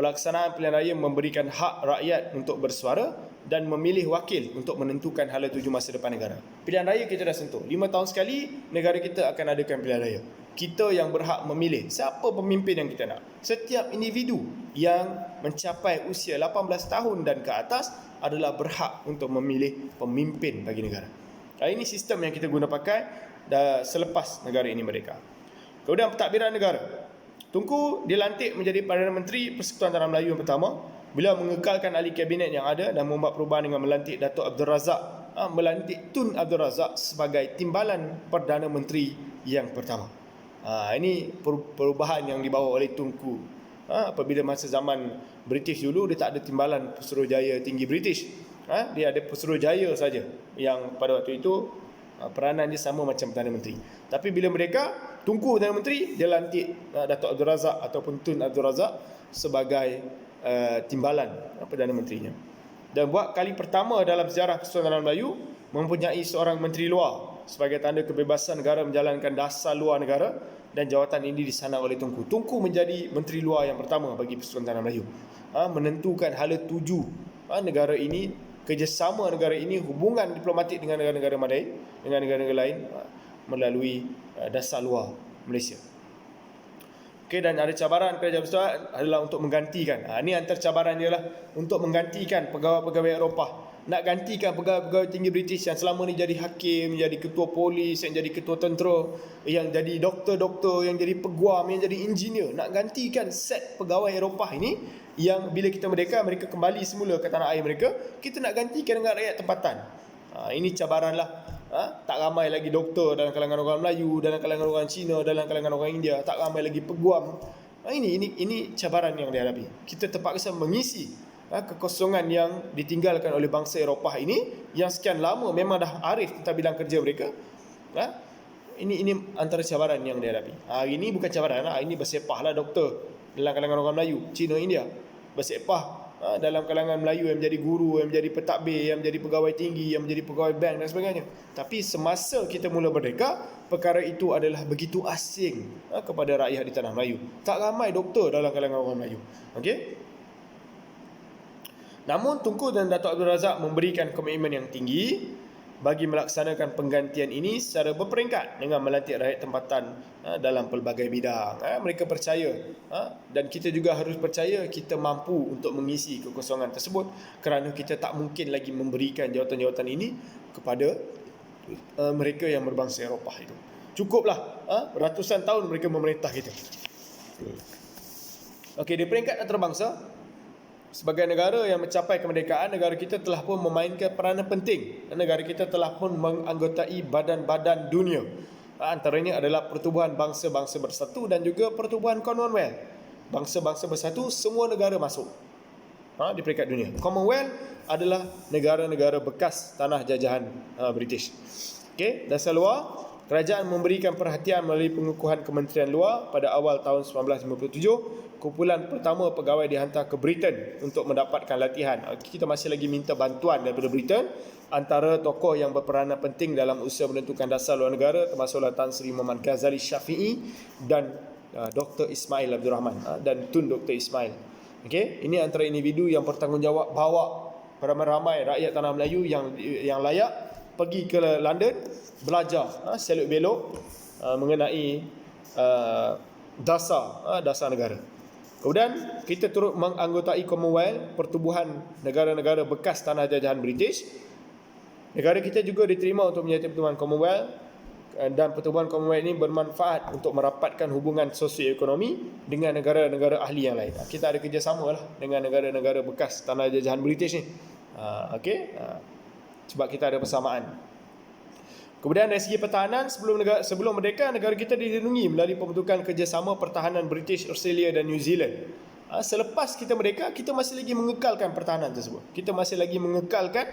Pelaksanaan pilihan raya memberikan hak rakyat untuk bersuara dan memilih wakil untuk menentukan hala tuju masa depan negara. Pilihan raya kita dah sentuh. 5 tahun sekali negara kita akan adakan pilihan raya. Kita yang berhak memilih siapa pemimpin yang kita nak. Setiap individu yang mencapai usia 18 tahun dan ke atas adalah berhak untuk memilih pemimpin bagi negara. Ini sistem yang kita guna pakai selepas negara ini merdeka. Kemudian pentadbiran negara. Tunku dilantik menjadi Perdana Menteri Persekutuan Tanah Melayu yang pertama. Beliau mengekalkan ahli kabinet yang ada dan membuat perubahan dengan melantik Datuk Abdul Razak, melantik Tun Abdul Razak sebagai timbalan Perdana Menteri yang pertama. Ini perubahan yang dibawa oleh Tunku. Apabila masa zaman British dulu, dia tak ada timbalan Pesuruhjaya Tinggi British. Dia ada Pesuruhjaya saja, yang pada waktu itu peranan dia sama macam Perdana Menteri. Tapi bila mereka, Tunku Perdana Menteri, dia lantik Datuk Abdul Razak ataupun Tun Abdul Razak sebagai timbalan Perdana Menterinya. Dan buat kali pertama dalam sejarah Persekutuan Tanah Melayu, mempunyai seorang Menteri Luar sebagai tanda kebebasan negara menjalankan dasar luar negara, dan jawatan ini disanang oleh Tunku. Tunku menjadi Menteri Luar yang pertama bagi Persekutuan Tanah Melayu, menentukan hala tuju negara ini, kerjasama negara ini, hubungan diplomatik dengan negara-negara lain, dengan negara-negara lain melalui dasar luar Malaysia. Dan ada cabaran kerajaan besar adalah untuk menggantikan. Ini antara cabaran dia lah, untuk menggantikan pegawai-pegawai Eropah. Nak gantikan pegawai-pegawai tinggi British yang selama ni jadi hakim, jadi ketua polis, yang jadi ketua tentera, yang jadi doktor-doktor, yang jadi peguam, yang jadi engineer. Nak gantikan set pegawai Eropah ini, yang bila kita merdeka, mereka kembali semula ke tanah air mereka, kita nak gantikan dengan rakyat tempatan. Ini cabaran lah. Tak ramai lagi doktor dalam kalangan orang Melayu, dalam kalangan orang Cina, dalam kalangan orang India. Tak ramai lagi peguam. Ini cabaran yang dihadapi. Kita terpaksa mengisi kekosongan yang ditinggalkan oleh bangsa Eropah ini, yang sekian lama memang dah arif tentang bidang kerja mereka. Ini antara cabaran yang dihadapi. Hari ini bukan cabaran, ini bersepah lah doktor dalam kalangan orang Melayu, Cina, India. Bersepah dalam kalangan Melayu yang menjadi guru, yang menjadi pentadbir, yang menjadi pegawai tinggi, yang menjadi pegawai bank dan sebagainya. Tapi semasa kita mula merdeka, perkara itu adalah begitu asing kepada rakyat di tanah Melayu. Tak ramai doktor dalam kalangan orang Melayu. Okey. Namun Tunku dan Datuk Abdul Razak memberikan komitmen yang tinggi bagi melaksanakan penggantian ini secara berperingkat dengan melantik rakyat tempatan dalam pelbagai bidang. Mereka percaya, dan kita juga harus percaya kita mampu untuk mengisi kekosongan tersebut, kerana kita tak mungkin lagi memberikan jawatan-jawatan ini kepada mereka yang berbangsa Eropah itu. Cukuplah ratusan tahun mereka memerintah kita. Okey, di peringkat antarabangsa, sebagai negara yang mencapai kemerdekaan, negara kita telah pun memainkan peranan penting. Negara kita telah pun menganggotai badan-badan dunia. Antaranya adalah Pertubuhan Bangsa-Bangsa Bersatu dan juga Pertubuhan Commonwealth. Bangsa-bangsa bersatu, semua negara masuk di peringkat dunia. Commonwealth adalah negara-negara bekas tanah jajahan British. Okey, dasar luar, kerajaan memberikan perhatian melalui pengukuhan Kementerian Luar pada awal tahun 1957. Kumpulan pertama pegawai dihantar ke Britain untuk mendapatkan latihan. Kita masih lagi minta bantuan daripada Britain. Antara tokoh yang berperanan penting dalam usaha menentukan dasar luar negara termasuklah Tan Sri Muhammad Ghazali Syafi'i dan Dr. Ismail Abdul Rahman dan Tun Dr. Ismail. Okey, ini antara individu yang bertanggungjawab bawa ramai-ramai rakyat tanah Melayu yang layak pergi ke London belajar selok belok mengenai dasar negara. Kemudian kita turut menganggotai Commonwealth, pertubuhan negara-negara bekas tanah jajahan British. Negara kita juga diterima untuk menyertai pertubuhan Commonwealth, dan pertubuhan Commonwealth ini bermanfaat untuk merapatkan hubungan sosioekonomi dengan negara-negara ahli yang lain. Kita ada kerjasama lah dengan negara-negara bekas tanah jajahan British ni. Sebab kita ada persamaan. Kemudian dari segi pertahanan, sebelum merdeka, negara kita dilindungi melalui pembentukan kerjasama pertahanan British, Australia dan New Zealand. Selepas kita merdeka, kita masih lagi mengekalkan pertahanan tersebut. Kita masih lagi mengekalkan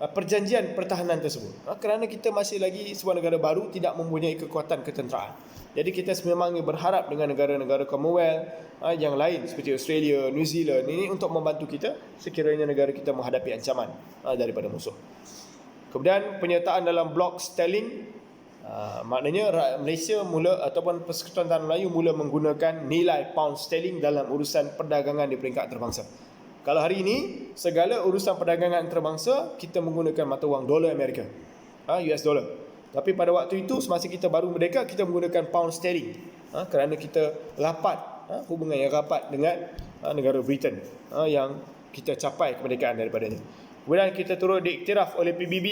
perjanjian pertahanan tersebut. Kerana kita masih lagi sebuah negara baru, tidak mempunyai kekuatan ketenteraan. Jadi kita memang berharap dengan negara-negara Commonwealth yang lain seperti Australia, New Zealand ini untuk membantu kita sekiranya negara kita menghadapi ancaman daripada musuh. Kemudian penyertaan dalam blok sterling, maknanya Malaysia mula ataupun Persekutuan Tanah Melayu mula menggunakan nilai pound sterling dalam urusan perdagangan di peringkat antarabangsa. Kalau hari ini segala urusan perdagangan antarabangsa kita menggunakan mata wang dolar Amerika, US dollar. Tapi pada waktu itu semasa kita baru merdeka, kita menggunakan pound sterling, kerana kita rapat, hubungan yang rapat dengan negara Britain yang kita capai kemerdekaan daripadanya. Kemudian kita turut diiktiraf oleh PBB.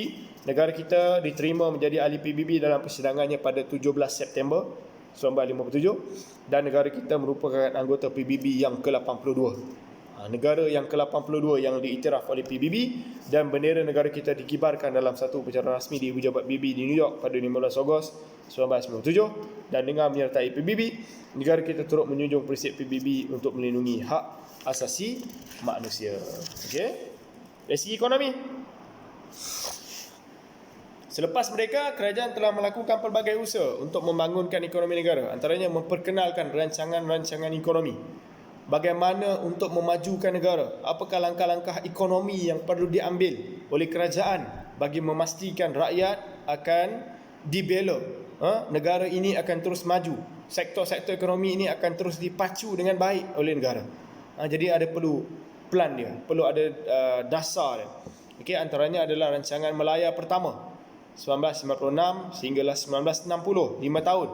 Negara kita diterima menjadi ahli PBB dalam persidangannya pada 17 September 1957 dan negara kita merupakan anggota PBB yang ke-82. Negara yang ke-82 yang diiktiraf oleh PBB, dan bendera negara kita dikibarkan dalam satu upacara rasmi di Ibu Jabat PBB di New York pada 15 Ogos 1997. Dan dengan menyertai PBB, negara kita turut menjunjung prinsip PBB untuk melindungi hak asasi manusia. Okey. Dari segi ekonomi, selepas merdeka, kerajaan telah melakukan pelbagai usaha untuk membangunkan ekonomi negara. Antaranya memperkenalkan rancangan-rancangan ekonomi. Bagaimana untuk memajukan negara? Apakah langkah-langkah ekonomi yang perlu diambil oleh kerajaan bagi memastikan rakyat akan dibela? Negara ini akan terus maju. Sektor-sektor ekonomi ini akan terus dipacu dengan baik oleh negara. Jadi ada perlu plan dia, perlu ada dasar dia. Okey, antaranya adalah rancangan Melaya pertama 1956 sehinggalah 1960, 5 tahun.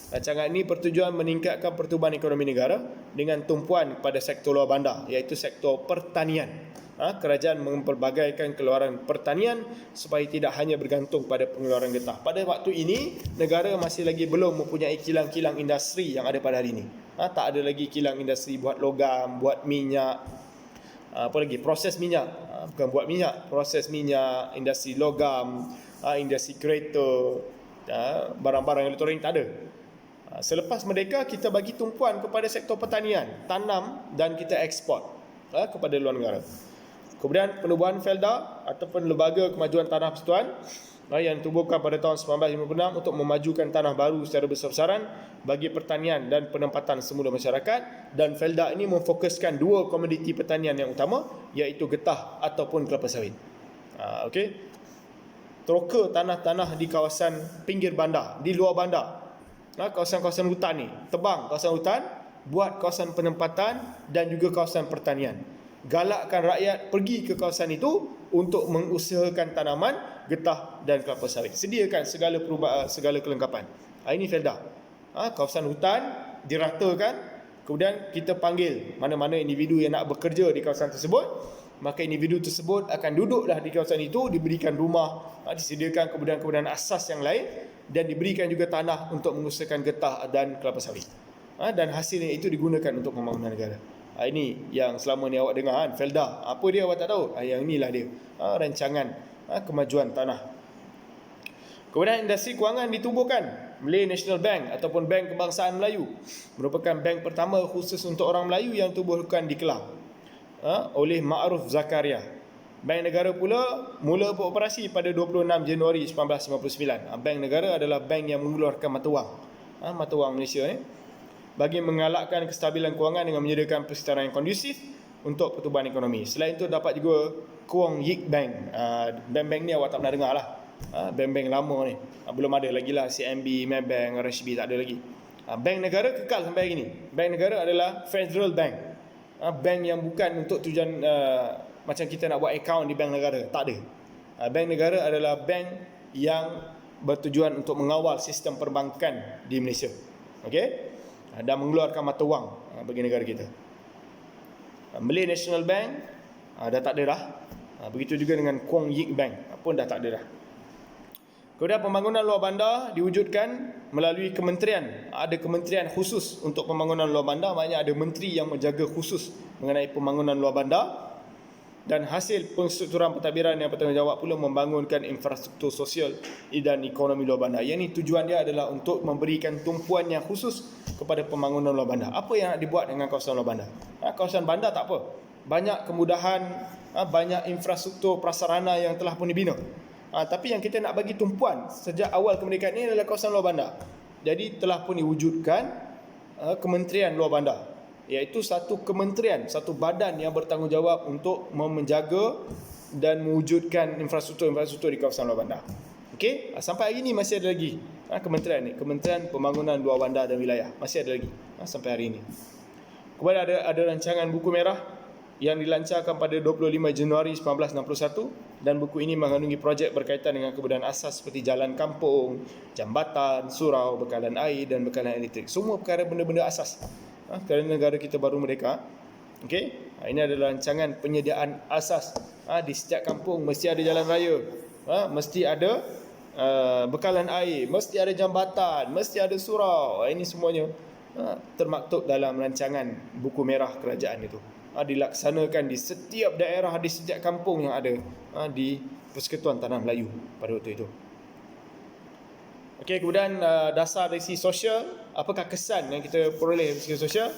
Rancangan ini bertujuan meningkatkan pertumbuhan ekonomi negara dengan tumpuan pada sektor luar bandar, iaitu sektor pertanian. Kerajaan memperbagaikan keluaran pertanian supaya tidak hanya bergantung pada pengeluaran getah. Pada waktu ini, negara masih lagi belum mempunyai kilang-kilang industri yang ada pada hari ini. Tak ada lagi kilang industri buat logam, buat minyak, apa lagi, proses minyak, bukan buat minyak, proses minyak, industri logam, industri kereta, barang-barang elektronik tak ada. Selepas merdeka, kita bagi tumpuan kepada sektor pertanian, tanam dan kita ekspor kepada luar negara. Kemudian penubuhan Felda ataupun Lembaga Kemajuan Tanah Persekutuan yang ditubuhkan pada tahun 1956 untuk memajukan tanah baru secara besar-besaran bagi pertanian dan penempatan semula masyarakat. Dan Felda ini memfokuskan dua komoditi pertanian yang utama, iaitu getah ataupun kelapa sawit. Okey. Teroka tanah-tanah di kawasan pinggir bandar, di luar bandar, kawasan-kawasan hutan ni, tebang kawasan hutan, buat kawasan penempatan dan juga kawasan pertanian. Galakkan rakyat pergi ke kawasan itu untuk mengusahakan tanaman getah dan kelapa sawit. Sediakan segala kelengkapan. Ini Felda. Kawasan hutan diratakan, kemudian kita panggil mana-mana individu yang nak bekerja di kawasan tersebut, maka individu tersebut akan duduklah di kawasan itu, diberikan rumah, disediakan kemudahan-kemudahan asas yang lain, dan diberikan juga tanah untuk mengusahakan getah dan kelapa sawit. Dan hasilnya itu digunakan untuk pembangunan negara. Ini yang selama ni awak dengar kan, Felda. Apa dia awak tak tahu? Yang inilah dia, rancangan kemajuan tanah. Kemudian industri kewangan ditubuhkan. Malay National Bank ataupun Bank Kebangsaan Melayu merupakan bank pertama khusus untuk orang Melayu yang ditubuhkan di Kelang oleh Ma'ruf Zakaria. Bank Negara pula mula beroperasi pada 26 Januari 1959. Bank Negara adalah bank yang mengeluarkan mata wang, mata wang Malaysia bagi mengalakkan kestabilan kewangan dengan menyediakan persekitaran yang kondusif untuk pertumbuhan ekonomi. Selain itu dapat juga Kwong Yik Bank. Bank-bank ni awak tak pernah dengar lah. Bank-bank lama ni. Belum ada lagi lah CMB, Maybank, RHB, tak ada lagi. Bank negara kekal sampai hari ni. Bank negara adalah Federal Bank. Bank yang bukan untuk tujuan macam kita nak buat akaun di bank negara. Tak ada. Bank negara adalah bank yang bertujuan untuk mengawal sistem perbankan di Malaysia. Okey? Dan mengeluarkan mata wang bagi negara kita. Malay National Bank dah tak ada dah. Begitu juga dengan Kwong Yik Bank pun dah tak ada dah. Kemudian pembangunan luar bandar diwujudkan melalui kementerian. Ada kementerian khusus untuk pembangunan luar bandar, maknanya ada menteri yang menjaga khusus mengenai pembangunan luar bandar. Dan hasil penstrukturan pentadbiran yang bertanggungjawab pula membangunkan infrastruktur sosial dan ekonomi luar bandar. Yang ini tujuan dia adalah untuk memberikan tumpuan yang khusus kepada pembangunan luar bandar. Apa yang nak dibuat dengan kawasan luar bandar? Kawasan bandar tak apa. Banyak kemudahan, banyak infrastruktur prasarana yang telah pun dibina. Tapi yang kita nak bagi tumpuan sejak awal kemerdekaan ini adalah kawasan luar bandar. Jadi telah pun diwujudkan Kementerian Luar Bandar, iaitu satu kementerian, satu badan yang bertanggungjawab untuk menjaga dan mewujudkan infrastruktur di kawasan luar bandar. Okey, sampai hari ini masih ada lagi kementerian ni, Kementerian Pembangunan Luar Bandar dan Wilayah, masih ada lagi sampai hari ini. Kemudian ada rancangan buku merah yang dilancarkan pada 25 Januari 1961, dan buku ini mengandungi projek berkaitan dengan kemudahan asas seperti jalan kampung, jambatan, surau, bekalan air dan bekalan elektrik. Semua perkara benda-benda asas kerana negara kita baru merdeka. Okey, ini adalah rancangan penyediaan asas. Di setiap kampung mesti ada jalan raya, mesti ada bekalan air, mesti ada jambatan, mesti ada surau. Ini semuanya termaktub dalam rancangan buku merah kerajaan itu. Dilaksanakan di setiap daerah, di setiap kampung yang ada di Persekutuan Tanah Melayu pada waktu itu. Okey, kemudian dasar dari segi sosial, apakah kesan yang kita peroleh dari segi sosial?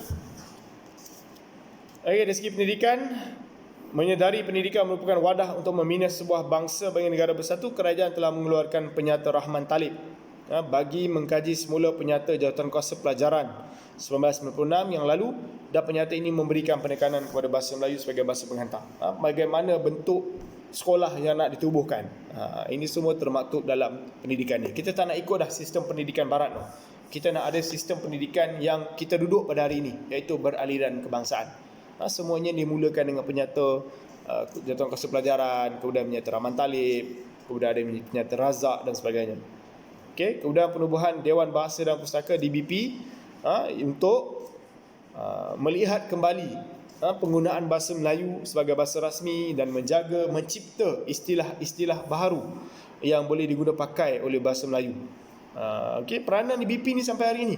Okey, dari segi pendidikan, menyedari pendidikan merupakan wadah untuk membina sebuah bangsa bagi negara bersatu, kerajaan telah mengeluarkan Penyata Rahman Talib bagi mengkaji semula Penyata Jawatankuasa Pelajaran 1996 yang lalu, dan penyata ini memberikan penekanan kepada bahasa Melayu sebagai bahasa penghantar. Bagaimana bentuk sekolah yang nak ditubuhkan. Ini semua termaktub dalam pendidikan ni. Kita tak nak ikut dah sistem pendidikan barat tu. Kita nak ada sistem pendidikan yang kita duduk pada hari ini, iaitu beraliran kebangsaan. Semuanya dimulakan dengan penyata Jawatankuasa Pelajaran, kemudian penyata Rahman Talib, kemudian ada penyata Razak dan sebagainya. Okey, kemudian penubuhan Dewan Bahasa dan Pustaka DBP untuk melihat kembali penggunaan bahasa Melayu sebagai bahasa rasmi dan menjaga, mencipta istilah-istilah baharu yang boleh diguna pakai oleh bahasa Melayu. Okey, peranan DBP ni sampai hari ini.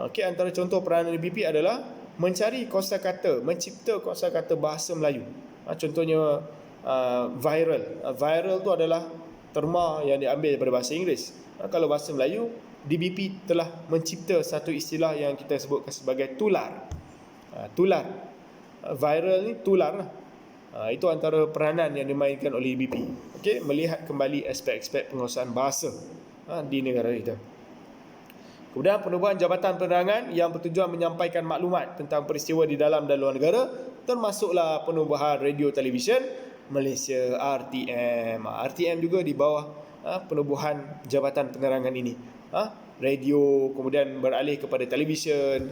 Okey, antara contoh peranan DBP adalah mencari kosakata, mencipta kosakata bahasa Melayu. Contohnya viral. Viral tu adalah terma yang diambil daripada bahasa Inggeris. Kalau bahasa Melayu, DBP telah mencipta satu istilah yang kita sebutkan sebagai tular. Tular. Viral ni tular lah. Itu antara peranan yang dimainkan oleh DBP. melihat kembali aspek-aspek penguasaan bahasa di negara kita. Kemudian penubuhan Jabatan Penerangan yang bertujuan menyampaikan maklumat tentang peristiwa di dalam dan luar negara, termasuklah penubuhan radio televisyen Malaysia RTM. RTM juga di bawah penubuhan Jabatan Penerangan ini. Radio kemudian beralih kepada televisyen,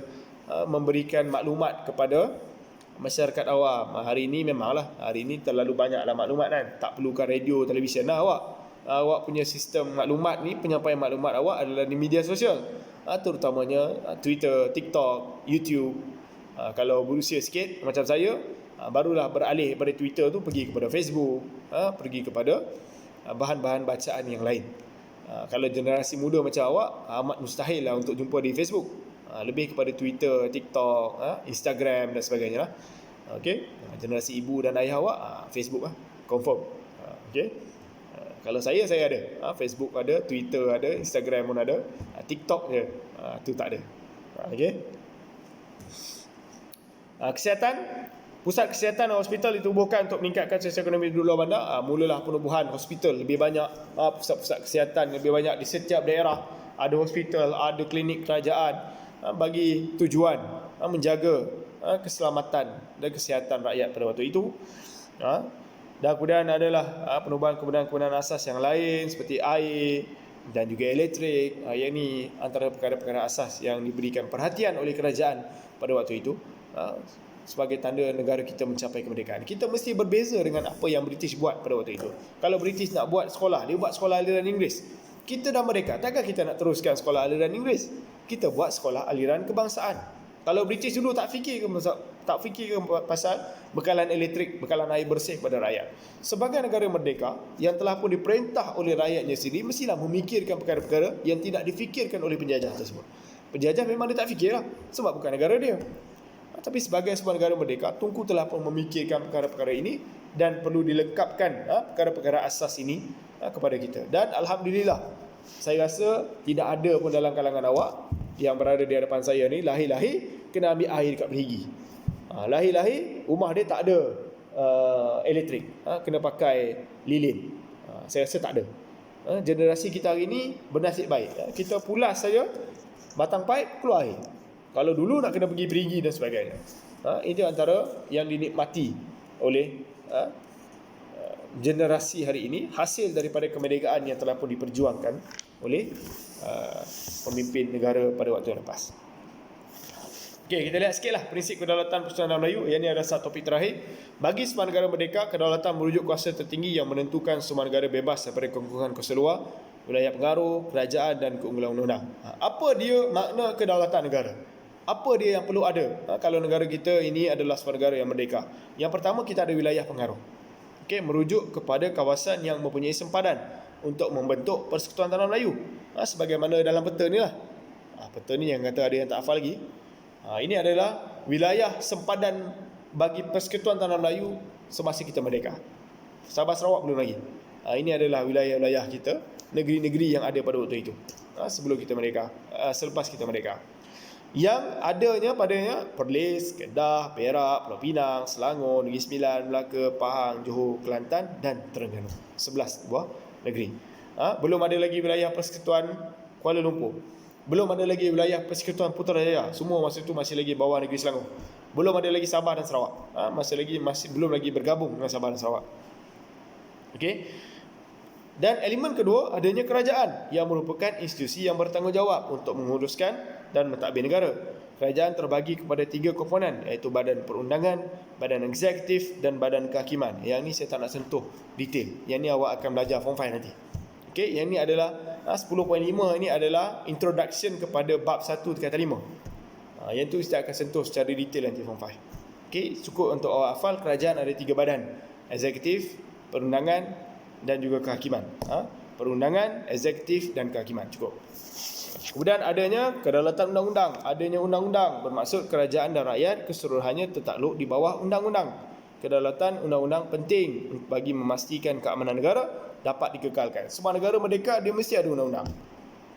memberikan maklumat kepada masyarakat awam. Hari ini memanglah, hari ini terlalu banyaklah maklumat kan. Tak perlukan radio, televisyen lah awak. Awak punya sistem maklumat ni, penyampaian maklumat awak adalah di media sosial. Terutamanya Twitter, TikTok, YouTube. Kalau berusia sikit macam saya, barulah beralih daripada Twitter tu pergi kepada Facebook, pergi kepada bahan-bahan bacaan yang lain. Kalau generasi muda macam awak, amat mustahil lah untuk jumpa di Facebook. Lebih kepada Twitter, TikTok, Instagram dan sebagainya lah. Generasi ibu dan ayah awak, Facebook lah, confirm. Kalau saya ada. Facebook ada, Twitter ada, Instagram pun ada. TikTok je, tu tak ada. Kesihatan. Pusat kesihatan dan hospital ditubuhkan untuk meningkatkan sosioekonomi di luar bandar. Mulalah penubuhan hospital lebih banyak, pusat-pusat kesihatan lebih banyak di setiap daerah. Ada hospital, ada klinik kerajaan, bagi tujuan menjaga keselamatan dan kesihatan rakyat pada waktu itu. Dan kemudian adalah penubuhan kemudahan-kemudahan asas yang lain seperti air dan juga elektrik. Yang ini antara perkara-perkara asas yang diberikan perhatian oleh kerajaan pada waktu itu, sebagai tanda negara kita mencapai kemerdekaan. Kita mesti berbeza dengan apa yang British buat pada waktu itu. Kalau British nak buat sekolah, dia buat sekolah aliran Inggeris. Kita dah merdeka, takkan kita nak teruskan sekolah aliran Inggeris? Kita buat sekolah aliran kebangsaan. Kalau British dulu tak fikir pasal bekalan elektrik, bekalan air bersih kepada rakyat. Sebagai negara merdeka yang telah pun diperintah oleh rakyatnya sendiri, mestilah memikirkan perkara-perkara yang tidak difikirkan oleh penjajah tersebut. Penjajah memang dia tak fikirlah, sebab bukan negara dia. Tapi sebagai sebuah negara merdeka, Tunku telah pun memikirkan perkara-perkara ini dan perlu dilengkapkan perkara-perkara asas ini kepada kita. Dan Alhamdulillah, saya rasa tidak ada pun dalam kalangan awak yang berada di hadapan saya ni lahir-lahir kena ambil air dekat perigi. Lahir-lahir rumah dia tak ada elektrik, kena pakai lilin. Saya rasa tak ada. Generasi kita hari ni bernasib baik. Kita pulas saja batang paip keluar air. Kalau dulu nak kena pergi perigi dan sebagainya. Itu antara yang dinikmati oleh generasi hari ini, hasil daripada kemerdekaan yang telah pun diperjuangkan oleh pemimpin negara pada waktu yang lepas. Okey, kita lihat sikitlah prinsip kedaulatan Persatuan Tanah Melayu. Yang ini adalah satu topik terakhir. Bagi semua negara merdeka, kedaulatan merujuk kuasa tertinggi yang menentukan semua negara bebas daripada kongkongan kuasa luar, wilayah pengaruh, kerajaan dan keunggulan undang-undang. Apa dia makna kedaulatan negara? Apa dia yang perlu ada kalau negara kita ini adalah sebuah negara yang merdeka? Yang pertama, kita ada wilayah pengaruh. Merujuk kepada kawasan yang mempunyai sempadan untuk membentuk Persekutuan Tanah Melayu. Sebagaimana dalam peta ni lah. Peta ni yang kata ada yang tak hafal lagi. Ini adalah wilayah sempadan bagi Persekutuan Tanah Melayu semasa kita merdeka. Sabah Sarawak belum lagi. Ini adalah wilayah-wilayah kita, negeri-negeri yang ada pada waktu itu, sebelum kita merdeka, selepas kita merdeka. Yang adanya padanya Perlis, Kedah, Perak, Pulau Pinang, Selangor, Negeri Sembilan, Melaka, Pahang, Johor, Kelantan dan Terengganu. 11 buah negeri. Belum ada lagi wilayah Persekutuan Kuala Lumpur. Belum ada lagi wilayah Persekutuan Putrajaya. Semua masa itu masih lagi bawah negeri Selangor. Belum ada lagi Sabah dan Sarawak. Belum lagi bergabung dengan Sabah dan Sarawak. Okey. Dan elemen kedua, adanya kerajaan yang merupakan institusi yang bertanggungjawab untuk menguruskan dan mentadbir negara. Kerajaan terbagi kepada 3 komponen, iaitu badan perundangan, badan eksekutif dan badan kehakiman. Yang ni saya tak nak sentuh detail. Yang ni awak akan belajar form 5 nanti. Okey, yang ni adalah 10.5 ini adalah introduction kepada bab 1 kata 5. Yang tu saya akan sentuh secara detail nanti form 5. Okey, cukup untuk awak hafal kerajaan ada 3 badan. Eksekutif, perundangan dan juga kehakiman. Perundangan, eksekutif dan kehakiman. Cukup. Kemudian adanya kedaulatan undang-undang. Adanya undang-undang bermaksud kerajaan dan rakyat keseluruhannya tertakluk di bawah undang-undang. Kedaulatan undang-undang penting bagi memastikan keamanan negara dapat dikekalkan. Semua negara merdeka dia mesti ada undang-undang.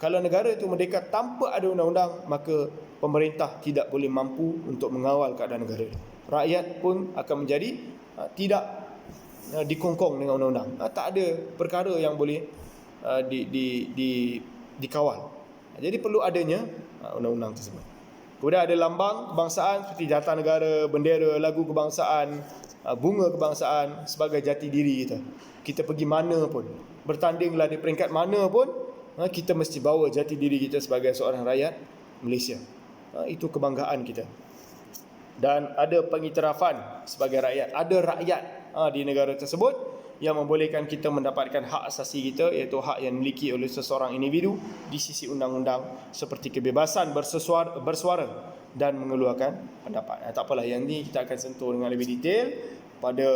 Kalau negara itu merdeka tanpa ada undang-undang, maka pemerintah tidak boleh mampu untuk mengawal keadaan negara. Rakyat pun akan menjadi tidak dikongkong dengan undang-undang. Tak ada perkara yang boleh dikawal. Jadi perlu adanya undang-undang tersebut. Kemudian ada lambang kebangsaan seperti jata negara, bendera, lagu kebangsaan, bunga kebangsaan sebagai jati diri kita. Kita pergi mana pun, bertandinglah di peringkat mana pun, kita mesti bawa jati diri kita sebagai seorang rakyat Malaysia. Itu kebanggaan kita. Dan ada pengiktirafan sebagai rakyat. Ada rakyat di negara tersebut yang membolehkan kita mendapatkan hak asasi kita, iaitu hak yang dimiliki oleh seseorang individu di sisi undang-undang, seperti kebebasan bersuara dan mengeluarkan pendapat. Tak apalah, yang ni kita akan sentuh dengan lebih detail pada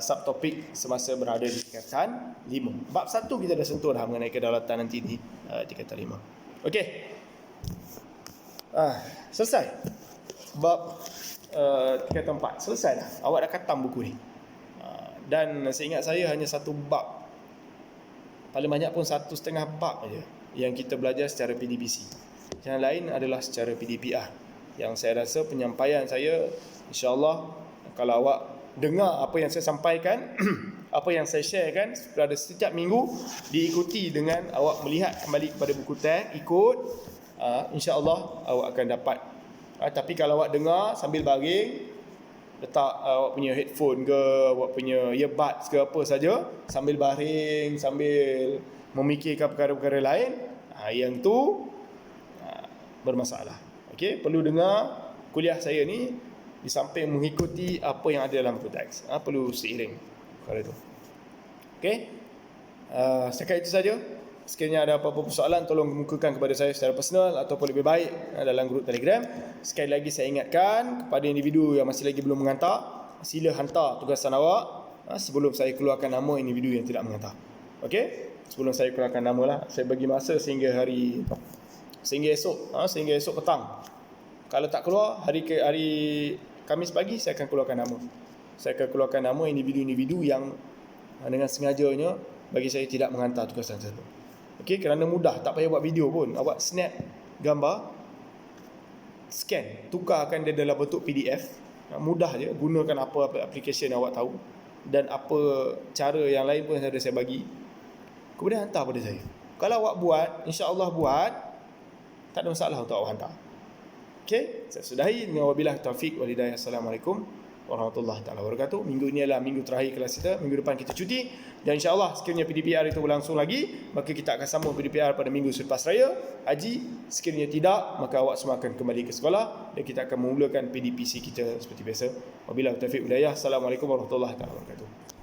subtopik semasa berada di tingkatan 5. Bab 1 kita dah sentuh dah mengenai kedaulatan nanti di tingkatan 5. Okey. Selesai. Bab tingkatan 4 selesai dah. Awak dah khatam buku ni. Dan seingat saya hanya satu bab, paling banyak pun 1.5 bab aja yang kita belajar secara PDPC. Yang lain adalah secara PDPR. Yang saya rasa penyampaian saya, insya-Allah kalau awak dengar apa yang saya sampaikan, apa yang saya sharekan pada setiap minggu, diikuti dengan awak melihat kembali kepada buku teks, ikut, insya-Allah awak akan dapat. Tapi kalau awak dengar sambil baring, letak awak punya headphone ke, awak punya earbuds ke apa saja, sambil baring, sambil memikirkan perkara-perkara lain, yang tu bermasalah. Okey, perlu dengar kuliah saya ni di samping mengikuti apa yang ada dalam buku teks. Perlu seiring perkara itu. Okey. Setakat itu saja. Sekiranya ada apa-apa persoalan, tolong kemukakan kepada saya secara personal ataupun lebih baik dalam grup Telegram. Sekali lagi saya ingatkan kepada individu yang masih lagi belum menghantar, sila hantar tugasan awak sebelum saya keluarkan nama individu yang tidak menghantar. Okey? Sebelum saya keluarkan nama lah, saya bagi masa sehingga esok petang. Kalau tak keluar hari Khamis pagi, saya akan keluarkan nama. Saya akan keluarkan nama individu-individu yang dengan sengajanya bagi saya tidak menghantar tugasan tersebut. Okey, kerana mudah, tak payah buat video pun. Awak snap gambar, scan, tukarkan dia dalam bentuk PDF. Mudah je, gunakan apa application yang awak tahu dan apa cara yang lain pun saya bagi. Kemudian hantar pada saya. Kalau awak buat, insya-Allah buat, tak ada masalah untuk awak hantar. Okey, saya sudahi dengan wabillahi taufik wal hidayah. Assalamualaikum warahmatullahi taala wabarakatuh. Minggu ini adalah minggu terakhir kelas kita. Minggu depan kita cuti, dan insya-Allah sekiranya PDPR itu berlangsung lagi, maka kita akan sambung PDPR pada minggu selepas raya haji. Sekiranya tidak, maka awak semua akan kembali ke sekolah dan kita akan memulakan PDPC kita seperti biasa. Wabillahi taufik wal hidayah. Assalamualaikum warahmatullahi taala wabarakatuh.